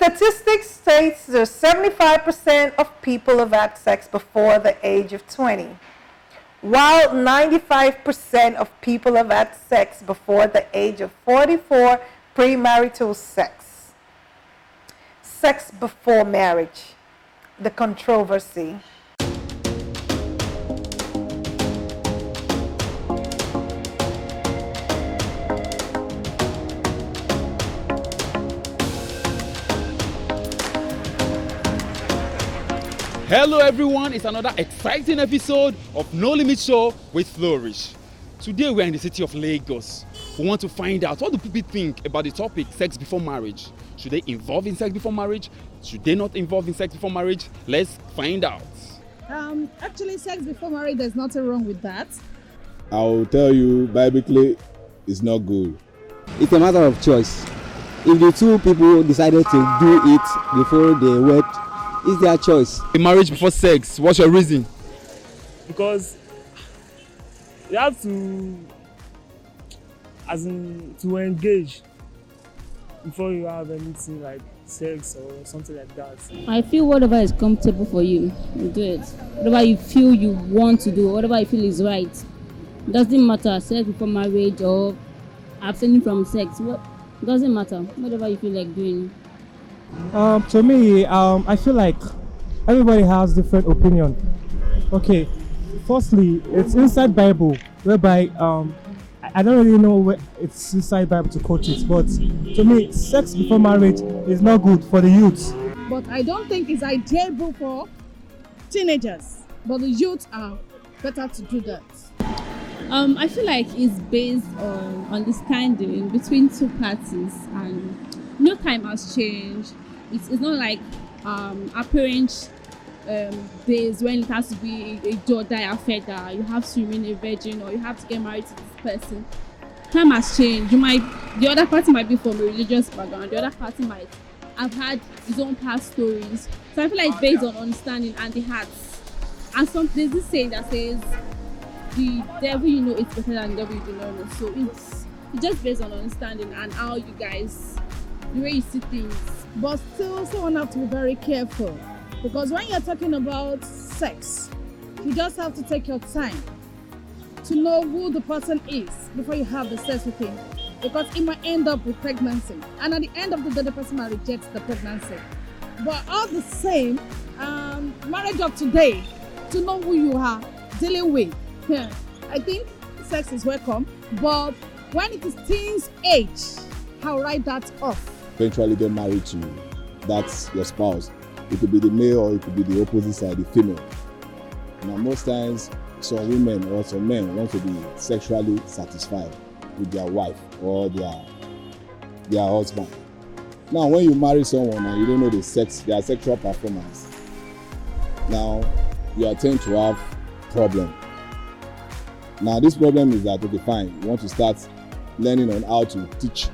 Statistics states that 75% of people have had sex before the age of 20, while 95% of people have had sex before the age of 44 premarital sex. Sex before marriage, the controversy. Hello everyone, it's another exciting episode of No Limit Show with FloRich. Today we are in the city of Lagos. We want to find out, what do people think about the topic sex before marriage? Should they involve in sex before marriage? Should they not involve in sex before marriage? Let's find out. Actually, sex before marriage, there's nothing wrong with that. I'll tell you, biblically, it's not good. It's a matter of choice. If the two people decided to do it before they wed, it's their choice. Marriage before sex, what's your reason? Because you have to engage before you have anything like sex or something like that. I feel whatever is comfortable for you, you do it. Whatever you feel you want to do, whatever you feel is right. It doesn't matter, sex before marriage or abstaining from sex. It doesn't matter, whatever you feel like doing. To me, I feel like everybody has different opinion. Okay, firstly, it's inside Bible, whereby I don't really know where it's inside Bible to quote it, but to me, sex before marriage is not good for the youth. But I don't think it's ideal for teenagers, but the youth are better to do that. I feel like it's based on understanding between two parties, and no time has changed. It's not like our parents' days when it has to be a do or die affair that you have to remain a virgin or you have to get married to this person. Time has changed. The other party might be from a religious background. The other party might have had his own past stories. So I feel like it's based on understanding and the hearts. And there's this saying that says, the devil you know is better than the devil you do not know. So it's just based on understanding and how you guys, the way you see things. But still, someone have to be very careful, because when you're talking about sex, you just have to take your time to know who the person is before you have the sex with him, because it might end up with pregnancy, and at the end of the day, the person might reject the pregnancy. But all the same, marriage of today, to know who you are dealing with, I think sex is welcome, but when it is teens age, I'll write that off. eventually get married to that's your spouse. It could be the male or it could be the opposite side, the female. Now, most times, some women or some men want to be sexually satisfied with their wife or their husband. Now, when you marry someone and you don't know their sexual performance, now you are tend to have problem. Now, this problem is that, okay, fine, you want to start learning on how to teach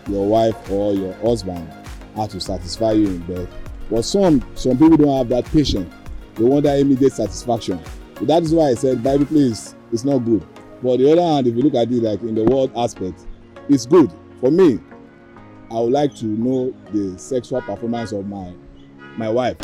your wife or your husband how to satisfy you in bed. But some people don't have that patience. They want that immediate satisfaction. So that is why I said biblically is not good. But on the other hand, if you look at it like in the world aspect, it's good. For me, I would like to know the sexual performance of my wife.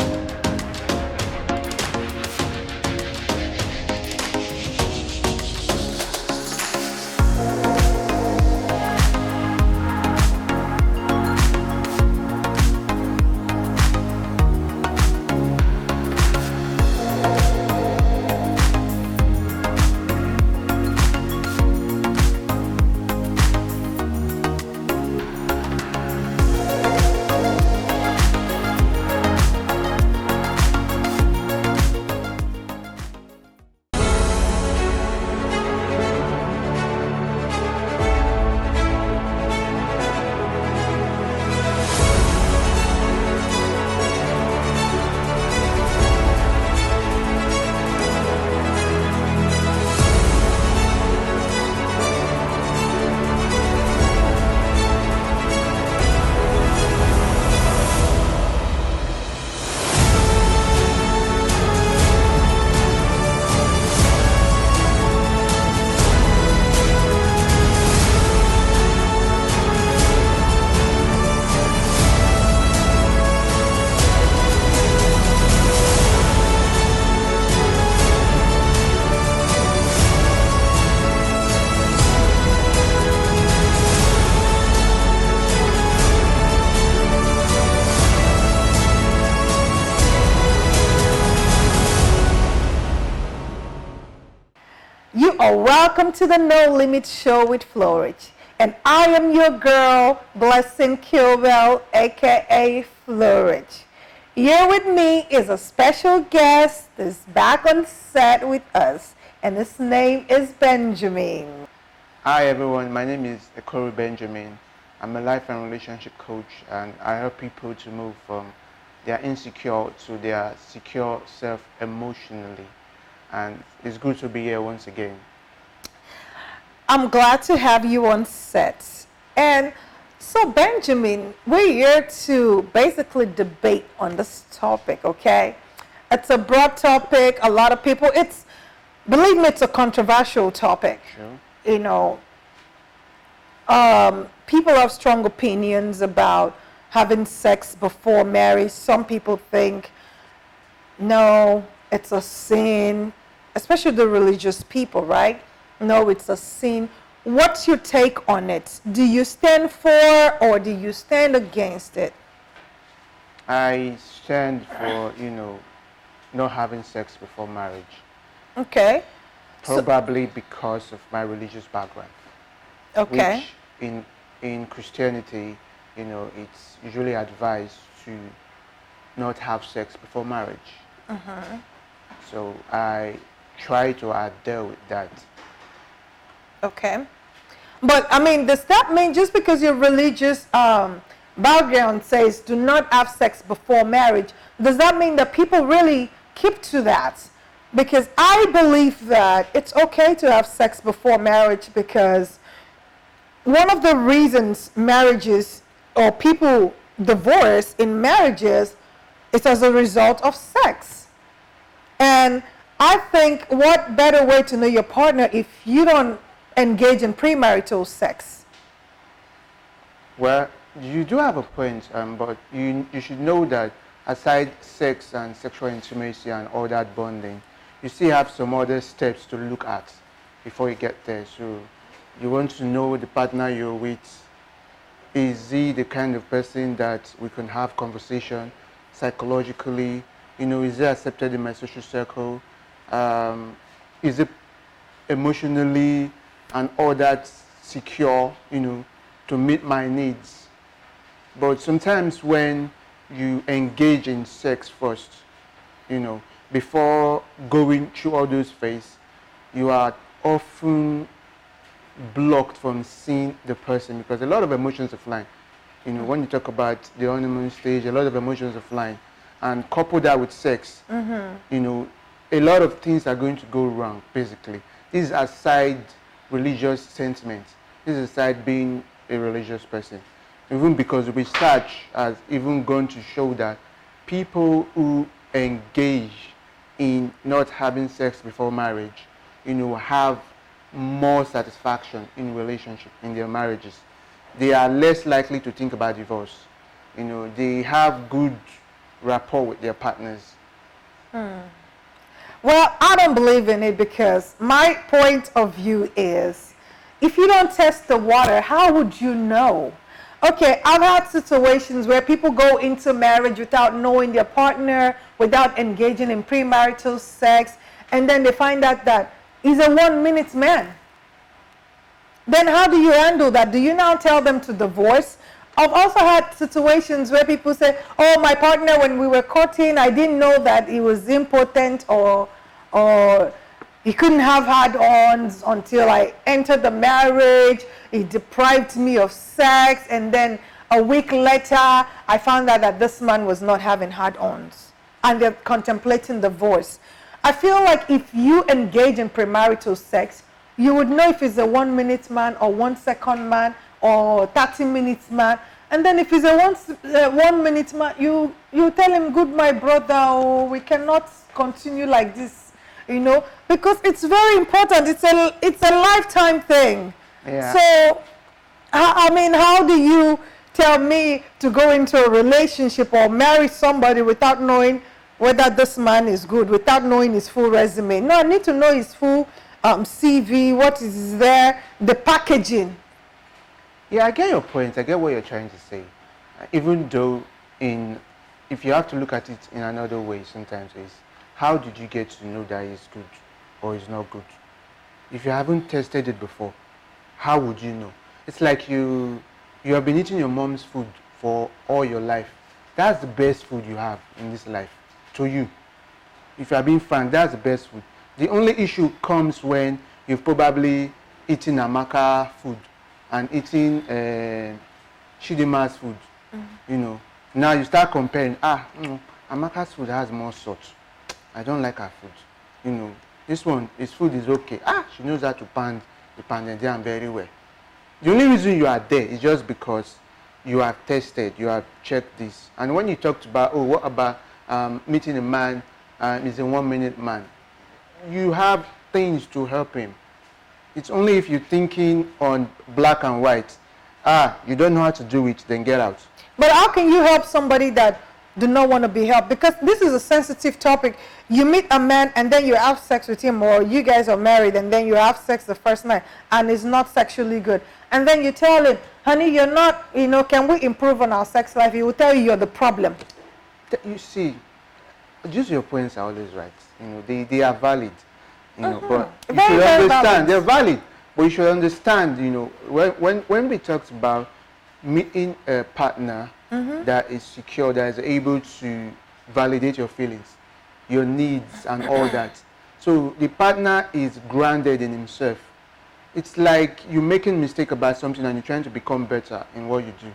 You are welcome to the No Limit Show with FloRich. And I am your girl, Blessing Kilwell, aka FloRich. Here with me is a special guest that's back on set with us, and his name is Benjamin. Hi everyone, my name is Ekuru Benjamin. I'm a life and relationship coach, and I help people to move from their insecure to their secure self emotionally. And it's good to be here once again. I'm glad to have you on set. And so, Benjamin, we're here to basically debate on this topic, okay? It's a broad topic. A lot of people, believe me, it's a controversial topic. Sure. You know, people have strong opinions about having sex before marriage. Some people think, no, it's a sin, especially the religious people, right? No, it's a sin. What's your take on it? Do you stand for or do you stand against it? I stand for, not having sex before marriage. Okay. Probably because of my religious background. Okay. Which in Christianity, it's usually advised to not have sex before marriage. So I try to adhere with that. Okay. But I mean, does that mean just because your religious background says do not have sex before marriage, does that mean that people really keep to that? Because I believe that it's okay to have sex before marriage, because one of the reasons marriages or people divorce in marriages is as a result of sex. And I think what better way to know your partner if you don't engage in premarital sex? Well, you do have a point, but you should know that aside sex and sexual intimacy and all that bonding, you still have some other steps to look at before you get there. So you want to know the partner you're with. Is he the kind of person that we can have conversation psychologically? Is he accepted in my social circle? Is it emotionally and all that secure, to meet my needs? But sometimes when you engage in sex first, before going through all those phases, you are often blocked from seeing the person because a lot of emotions are flying. When you talk about the honeymoon stage, a lot of emotions are flying. And couple that with sex, a lot of things are going to go wrong, basically. This is aside religious sentiments. This is aside being a religious person. Even because research has even gone to show that people who engage in not having sex before marriage, have more satisfaction in relationship, in their marriages. They are less likely to think about divorce. They have good rapport with their partners. Well, I don't believe in it because my point of view is if you don't test the water, how would you know? Okay, I've had situations where people go into marriage without knowing their partner, without engaging in premarital sex, and then they find out that he's a 1-minute man. Then how do you handle that? Do you now tell them to divorce? I've also had situations where people say, oh, my partner, when we were courting, I didn't know that he was impotent or he couldn't have had-ons until I entered the marriage. He deprived me of sex. And then a week later, I found out that this man was not having had-ons. And they're contemplating divorce. I feel like if you engage in premarital sex, you would know if he's a 1-minute man or 1-second man or 30 minutes man. And then if he's a 1-minute man, you tell him, good, my brother, oh, we cannot continue like this, because it's very important. It's a lifetime thing. Yeah. So, how do you tell me to go into a relationship or marry somebody without knowing whether this man is good, without knowing his full resume? No, I need to know his full CV, what is there, the packaging. Yeah, I get your point. I get what you're trying to say. Even though if you have to look at it in another way sometimes is, how did you get to know that it's good or it's not good? If you haven't tested it before, how would you know? It's like you have been eating your mom's food for all your life. That's the best food you have in this life, to you. If you are being frank, that's the best food. The only issue comes when you've probably eaten Amaka food and eating Chidima's food. Now you start comparing. Amaka's food has more salt. I don't like her food. This one, his food is okay. She knows how to pound the pounded yam very well. The only reason you are there is just because you have tested, you have checked this. And when you talked about, what about meeting a man, he's a 1-minute man. You have things to help him. It's only if you're thinking on black and white, you don't know how to do it, then get out. But how can you help somebody that do not want to be helped? Because this is a sensitive topic. You meet a man and then you have sex with him, or you guys are married and then you have sex the first night and it's not sexually good. And then you tell him, honey, you're not, can we improve on our sex life? He will tell you you're the problem. You see, just your points are always right. They are valid. But you should understand they're valid. But you should understand, when we talked about meeting a partner that is secure, that is able to validate your feelings, your needs, and all that. So the partner is grounded in himself. It's like you're making a mistake about something and you're trying to become better in what you do.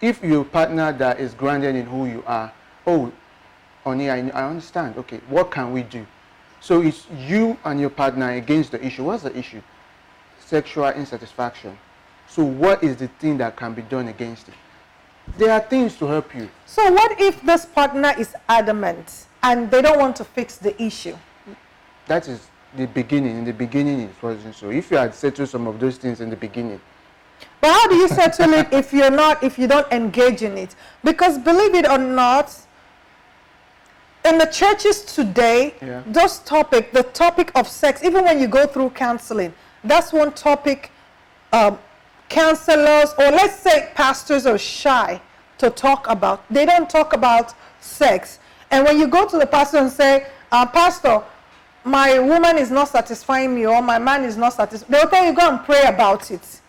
If you're a partner that is grounded in who you are, honey, I understand. Okay, what can we do? So it's you and your partner against the issue. What's the issue? Sexual insatisfaction. So what is the thing that can be done against it? There are things to help you. So what if this partner is adamant and they don't want to fix the issue? That is the beginning. In the beginning it wasn't so. If you had settled some of those things in the beginning. But how do you settle it if you don't engage in it? Because believe it or not, in the churches today, the topic of sex, even when you go through counseling, that's one topic counselors, or let's say pastors, are shy to talk about. They don't talk about sex. And when you go to the pastor and say, Pastor, my woman is not satisfying me, or my man is not satisfying, they'll tell you, go and pray about it.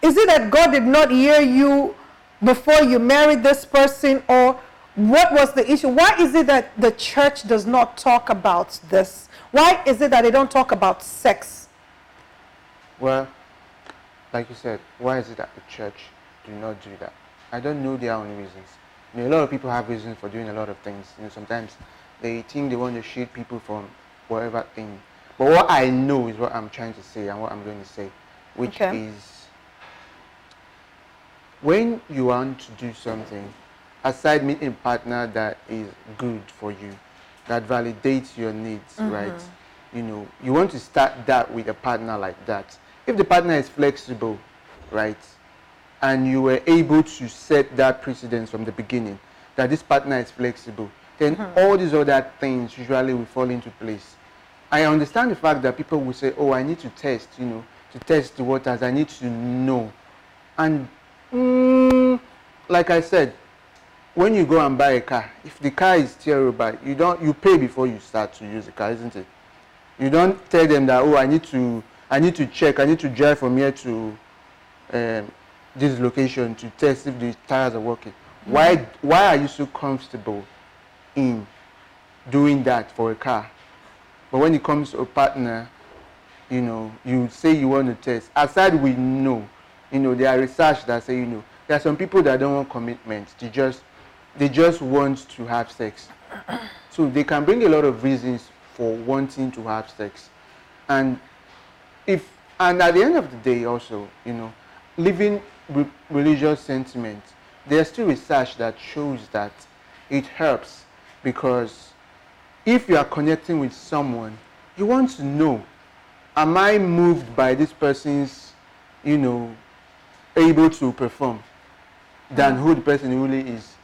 Is it that God did not hear you before you married this person, or what was the issue? Why is it that the church does not talk about this? Why is it that they don't talk about sex? Well, like you said, why is it that the church do not do that? I don't know their own reasons. A lot of people have reasons for doing a lot of things. Sometimes they think they want to shield people from whatever thing. But what I know is what I'm trying to say and what I'm going to say, which is when you want to do something, aside meeting a partner that is good for you, that validates your needs, right? You want to start that with a partner like that. If the partner is flexible, right, and you were able to set that precedence from the beginning, that this partner is flexible, then all these other things usually will fall into place. I understand the fact that people will say, oh, I need to test, to test the waters, I need to know. And like I said, when you go and buy a car, if the car is terrible, you pay before you start to use the car, isn't it? You don't tell them that, oh, I need to check, I need to drive from here to this location to test if the tires are working. Why are you so comfortable in doing that for a car? But when it comes to a partner, you say you want to test. Aside we know, there are research that say, there are some people that don't want commitment. They just want to have sex. So they can bring a lot of reasons for wanting to have sex. And at the end of the day also, living religious sentiment, there's still research that shows that it helps, because if you are connecting with someone, you want to know, am I moved by this person's, able to perform than who the person really is.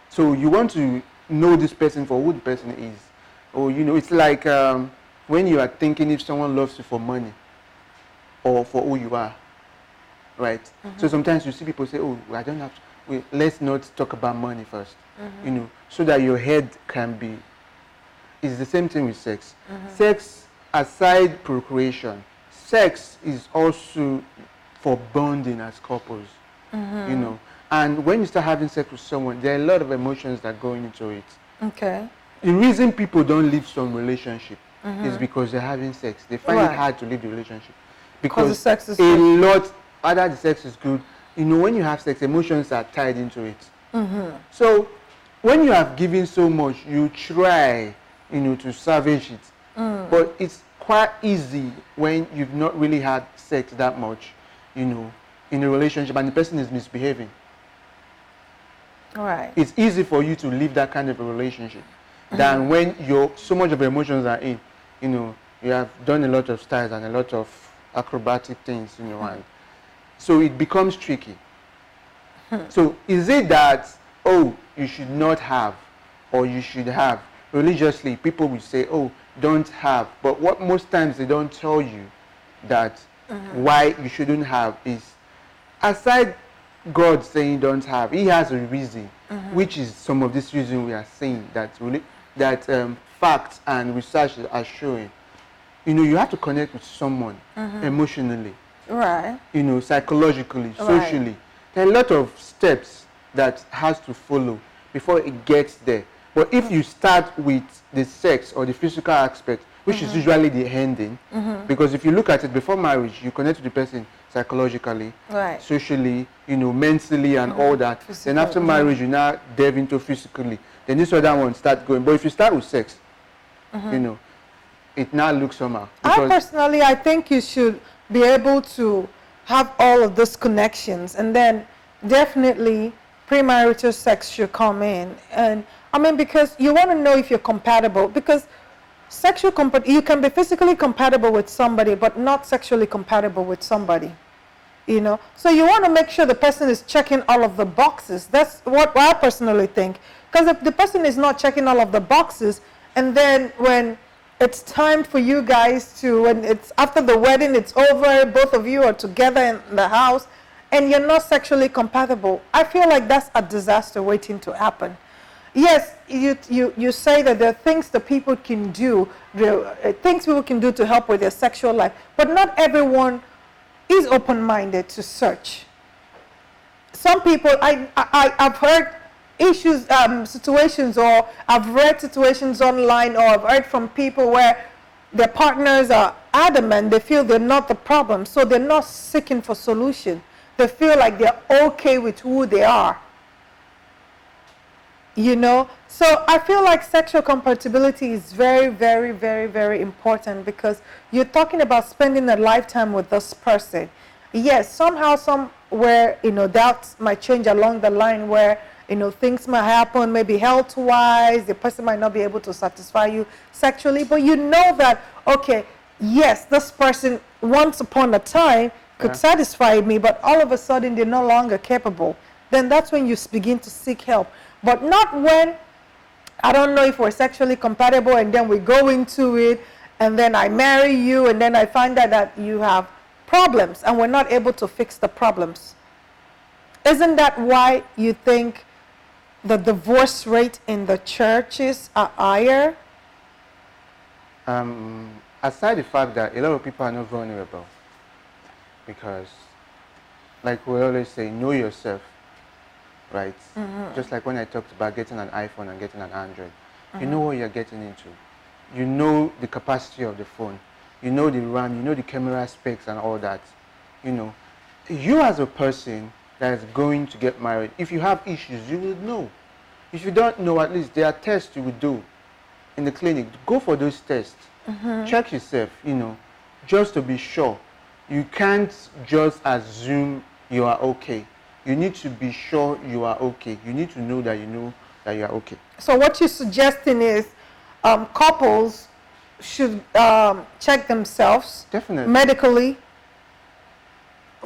So you want to know this person for who the person is. Or, it's like when you are thinking if someone loves you for money or for who you are, right? So sometimes you see people say, oh, I don't have to, let's not talk about money first, so that your head can be, it's the same thing with sex. Sex, aside procreation, sex is also for bonding as couples, and when you start having sex with someone, there are a lot of emotions that go into it. Okay. The reason people don't leave some relationship is because they're having sex. They find it hard to leave the relationship because the sex is either the sex is good. When you have sex, emotions are tied into it. So when you have given so much, you try, to salvage it. But it's quite easy when you've not really had sex that much, in a relationship and the person is misbehaving. Right. It's easy for you to leave that kind of a relationship than when so much of your emotions are in. You have done a lot of styles and a lot of acrobatic things, and so it becomes tricky. So is it that, oh, you should not have or you should have? Religiously, people will say, oh, don't have. But what most times they don't tell you that why you shouldn't have is, aside God saying don't have, he has a reason, which is some of this reason we are saying that facts and research are showing. You have to connect with someone emotionally, right? Psychologically, socially. There are a lot of steps that has to follow before it gets there. But if you start with the sex or the physical aspect, which is usually the ending, because if you look at it before marriage, you connect with the person psychologically, socially, mentally and all that. Then after marriage, you now delve into physically. Then this other one start going. But if you start with sex, it now looks somehow. I think you should be able to have all of those connections, and then definitely premarital sex should come in. And because you want to know if you're compatible, because you can be physically compatible with somebody but not sexually compatible with somebody, so you want to make sure the person is checking all of the boxes. That's what I personally think, because if the person is not checking all of the boxes, and then when it's time for you guys when it's after the wedding, it's over, both of you are together in the house and you're not sexually compatible, I feel like that's a disaster waiting to happen. Yes, you say that there are things that people can do, things people can do to help with their sexual life, but not everyone is open-minded to search. some people, I've heard issues, situations, or I've read situations online, or I've heard from people where their partners are adamant, they feel they're not the problem, so they're not seeking for solution. They feel like they're okay with who they are. You know, so I feel like sexual compatibility is very, very, very, very important, because you're talking about spending a lifetime with this person. Yes, somehow, somewhere, you know, doubts might change along the line where, you know, things might happen, maybe health-wise, the person might not be able to satisfy you sexually, but you know that, okay, yes, this person once upon a time could satisfy me, but all of a sudden they're no longer capable. Then that's when you begin to seek help. But not when, I don't know if we're sexually compatible and then we go into it and then I marry you and then I find out that you have problems and we're not able to fix the problems. Isn't that why you think the divorce rate in the churches are higher? Aside the fact that a lot of people are not vulnerable, because like we always say, know yourself. Right? Just like when I talked about getting an iPhone and getting an Android. You know what you're getting into. You know the capacity of the phone. You know the RAM, you know the camera specs and all that. You know, you as a person that is going to get married, if you have issues, you will know. If you don't know, at least there are tests you will do in the clinic. Go for those tests. Check yourself, you know, just to be sure. You can't just assume you are okay. You need to be sure you are okay. You need to know that you are okay. So what you're suggesting is couples should check themselves medically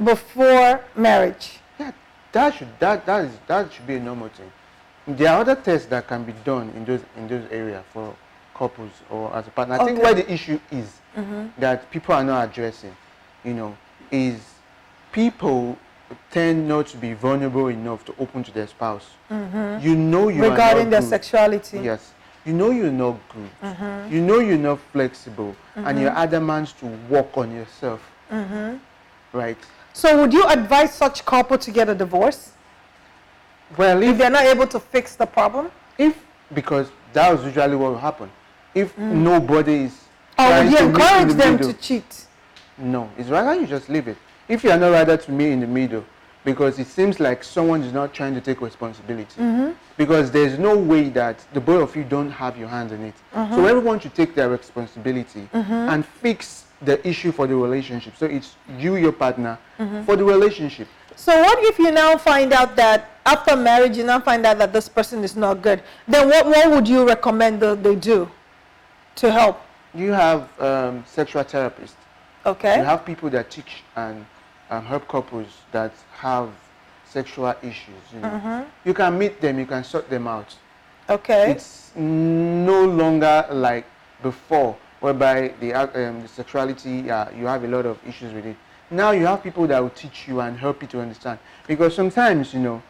before marriage. Yeah, that should be a normal thing. There are other tests that can be done in those areas for couples or as a partner. I think where the issue is that people are not addressing, you know, is people tend not to be vulnerable enough to open to their spouse. You know you regarding are not their good. sexuality. Yes. You know you're not good. You know you're not flexible, and you're adamant to work on yourself. Right? So would you advise such couple to get a divorce? Well, if they're not able to fix the problem? Because that was usually what will happen. If nobody is or would you trying to encourage meet in the them middle, to cheat? No, it's rather you just leave it. If you are not rather to meet in the middle, because it seems like someone is not trying to take responsibility. Because there's no way that the both of you don't have your hands in it. So everyone should take their responsibility and fix the issue for the relationship. So it's you, your partner, for the relationship. So what if you now find out that after marriage you now find out that this person is not good? Then what would you recommend that they do to help? You have sexual therapists. Okay. You have people that teach and help couples that have sexual issues. You know. You can meet them, you can sort them out. Okay. It's no longer like before, whereby the sexuality, you have a lot of issues with it. Now you have people that will teach you and help you to understand. Because sometimes, you know,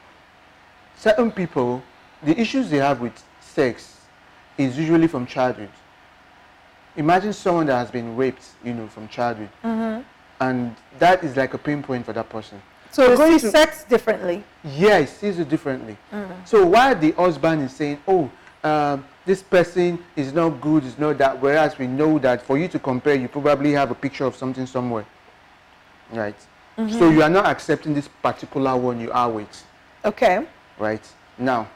certain people, the issues they have with sex is usually from childhood. Imagine someone that has been raped, you know, from childhood. And that is like a pain point for that person. So you see sex differently? Yeah, he sees it differently. So while the husband is saying, oh, this person is not good, is not that, whereas we know that for you to compare, you probably have a picture of something somewhere. Right? So you are not accepting this particular one you are with. Okay. Right? Now,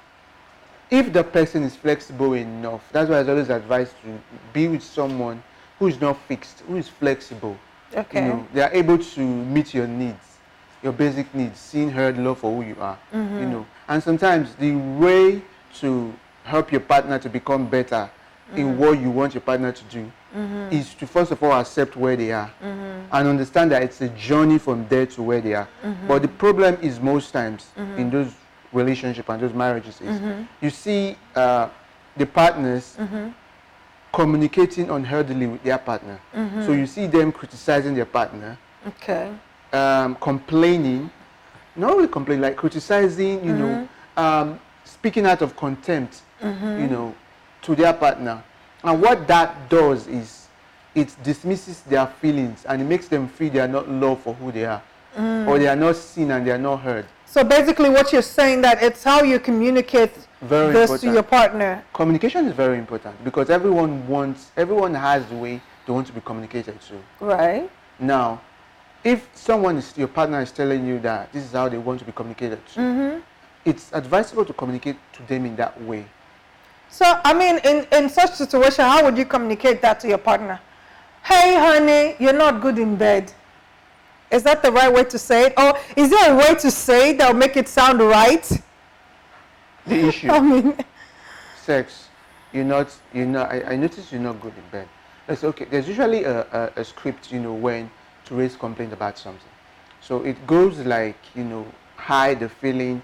if the person is flexible enough, that's why I always advise to be with someone who is not fixed, who is flexible. Okay. You know, they are able to meet your needs, your basic needs, seen, heard, love for who you are. You know, and sometimes the way to help your partner to become better in what you want your partner to do is to first of all accept where they are and understand that it's a journey from there to where they are. But the problem is most times in those relationships and those marriages is you see the partners communicating unheardily with their partner. So you see them criticizing their partner. Okay. Complaining, not really complaining, like criticizing, you know, speaking out of contempt, you know, to their partner. And what that does is it dismisses their feelings and it makes them feel they are not loved for who they are, or they are not seen and they are not heard. So basically what you're saying that it's how you communicate Very this important. to your partner. Communication is very important because everyone has the way they want to be communicated to. Right. Now, if your partner is telling you that this is how they want to be communicated to, it's advisable to communicate to them in that way. So, I mean, in such situation, how would you communicate that to your partner? Hey, honey, you're not good in bed. Is that the right way to say it? Or is there a way to say it that will make it sound right? The issue, I mean, sex, I notice you're not good in bed. That's okay. There's usually a script, when to raise complaint about something. So it goes like, hide the feeling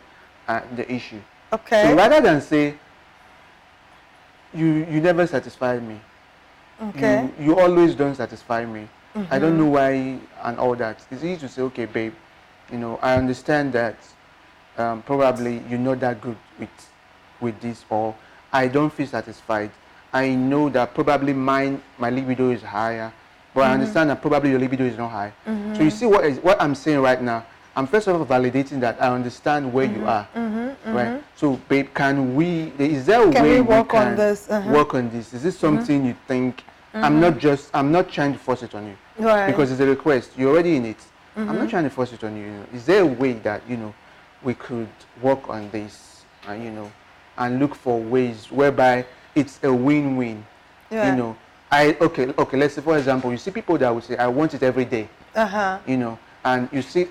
and the issue. okay. So rather than say, you never satisfy me. Okay. You always don't satisfy me. I don't know why and all that. It's easy to say, okay, babe, I understand that probably you're not that good with this, or I don't feel satisfied. I know that probably my libido is higher, but I understand that probably your libido is not high. So you see what I'm saying right now. I'm first of all validating that I understand where you are, right? So, babe, is there a way we work can on this? work on this? Is this something you think? I'm not trying to force it on you, Right. because it's a request. You're already in it. I'm not trying to force it on you. Is there a way that we could work on this, and look for ways whereby it's a win-win? Yeah. Okay. Let's say, for example, you see people that will say, "I want it every day." And you see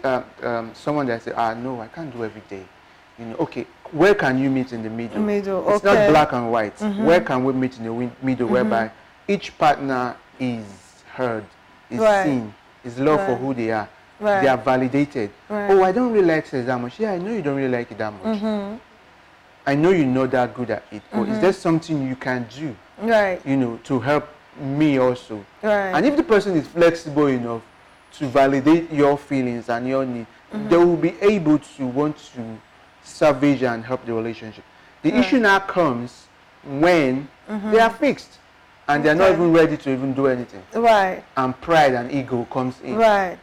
someone that say, no, I can't do every day. Okay, where can you meet in the middle? Middle, It's okay. not black and white. Where can we meet in the middle, whereby each partner is heard, is Right. seen, is loved for Right. who they are. Right. They are validated. Right. Oh, I don't really like sex that much. Yeah, I know you don't really like it that much. I know you're not that good at it. But is there something you can do, Right. to help me also? Right. And if the person is flexible enough to validate your feelings and your needs, they will be able to want to salvage and help the relationship. The issue now comes when they are fixed and they're not even ready to even do anything. Right. And pride and ego comes in. Right.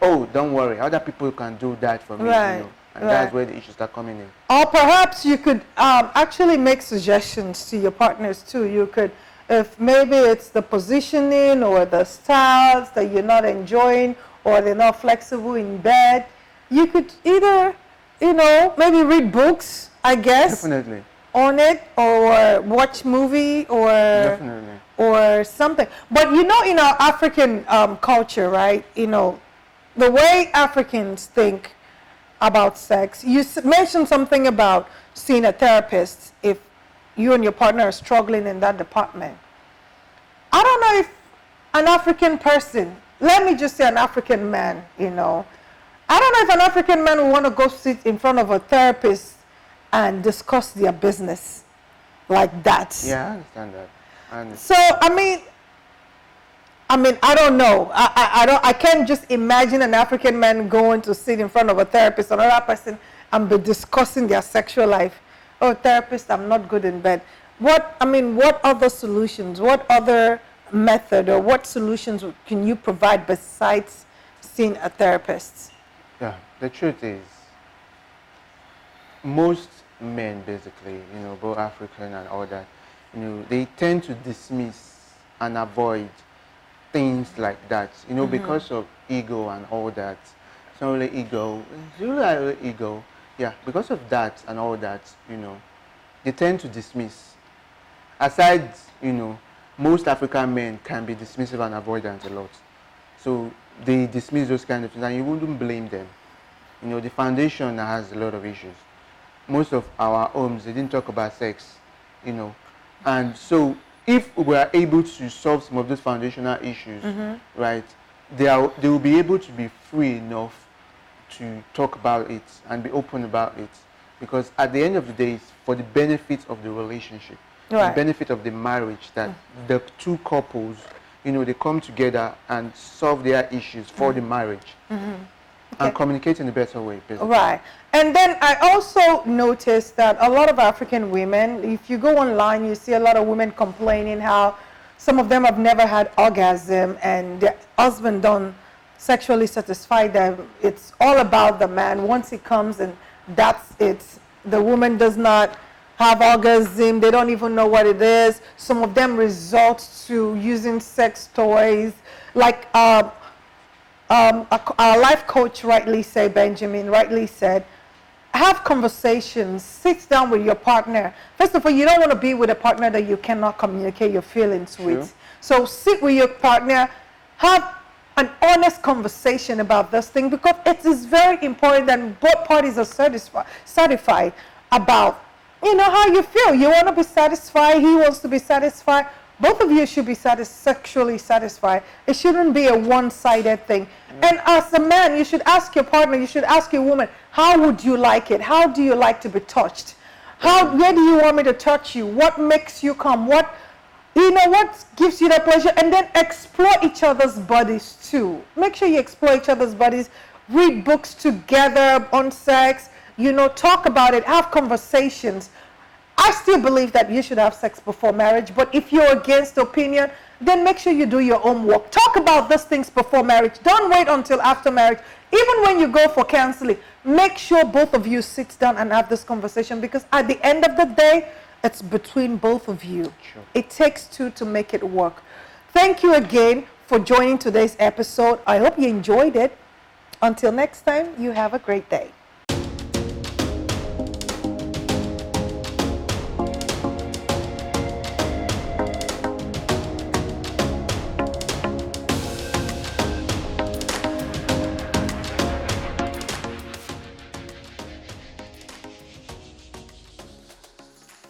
Oh, don't worry, other people can do that for me. Right. And that's where the issues start coming in. Or perhaps you could actually make suggestions to your partners too. You could, if maybe it's the positioning or the styles that you're not enjoying or they're not flexible in bed, you could either, maybe read books, I guess, Definitely. on it, or watch movie, or Definitely. or something. But in our African culture, right, the way Africans think about sex, you mentioned something about seeing a therapist if you and your partner are struggling in that department. I don't know if an African person, let me just say an African man, I don't know if an African man will want to go sit in front of a therapist and discuss their business like that. Yeah, I understand that. And So I mean, I don't know. I can't just imagine an African man going to sit in front of a therapist, another person, and be discussing their sexual life. Oh, therapist, I'm not good in bed. What other solutions? What other method or what solutions can you provide besides seeing a therapist? yeah, the truth is, most men basically, both African and all that, they tend to dismiss and avoid things like that, because of ego and all that. It's not really ego, it's really ego. Yeah, because of that and all that, they tend to dismiss. Aside, most African men can be dismissive and avoidant a lot. So they dismiss those kind of things and you wouldn't blame them. The foundation has a lot of issues. Most of our homes, they didn't talk about sex, And so if we are able to solve some of those foundational issues, right, they will be able to be free enough to talk about it and be open about it. Because at the end of the day, it's for the benefit of the relationship, Right. the benefit of the marriage, that the two couples, they come together and solve their issues for the marriage and communicate in a better way, basically. Right. And then I also noticed that a lot of African women, if you go online, you see a lot of women complaining how some of them have never had orgasm and their husband don't sexually satisfy them. It's all about the man. Once he comes and that's it. The woman does not have orgasm. They don't even know what it is. Some of them resort to using sex toys. Like our life coach Benjamin rightly said, have conversations, sit down with your partner. First of all, you don't want to be with a partner that you cannot communicate your feelings with. So sit with your partner, have an honest conversation about this thing, because it is very important that both parties are satisfied about, how you feel. You want to be satisfied, he wants to be satisfied. Both of you should be sexually satisfied. It shouldn't be a one-sided thing. And as a man, you should ask your partner, you should ask your woman, how would you like it? How do you like to be touched? Where do you want me to touch you? What makes you come? What gives you that pleasure? And then explore each other's bodies too. Make sure you explore each other's bodies. Read books together on sex. Talk about it. Have conversations. I still believe that you should have sex before marriage, but if you're against the opinion, then make sure you do your own work. Talk about these things before marriage. Don't wait until after marriage. Even when you go for counseling, make sure both of you sit down and have this conversation, because at the end of the day, it's between both of you. Sure. It takes two to make it work. Thank you again for joining today's episode. I hope you enjoyed it. Until next time, you have a great day.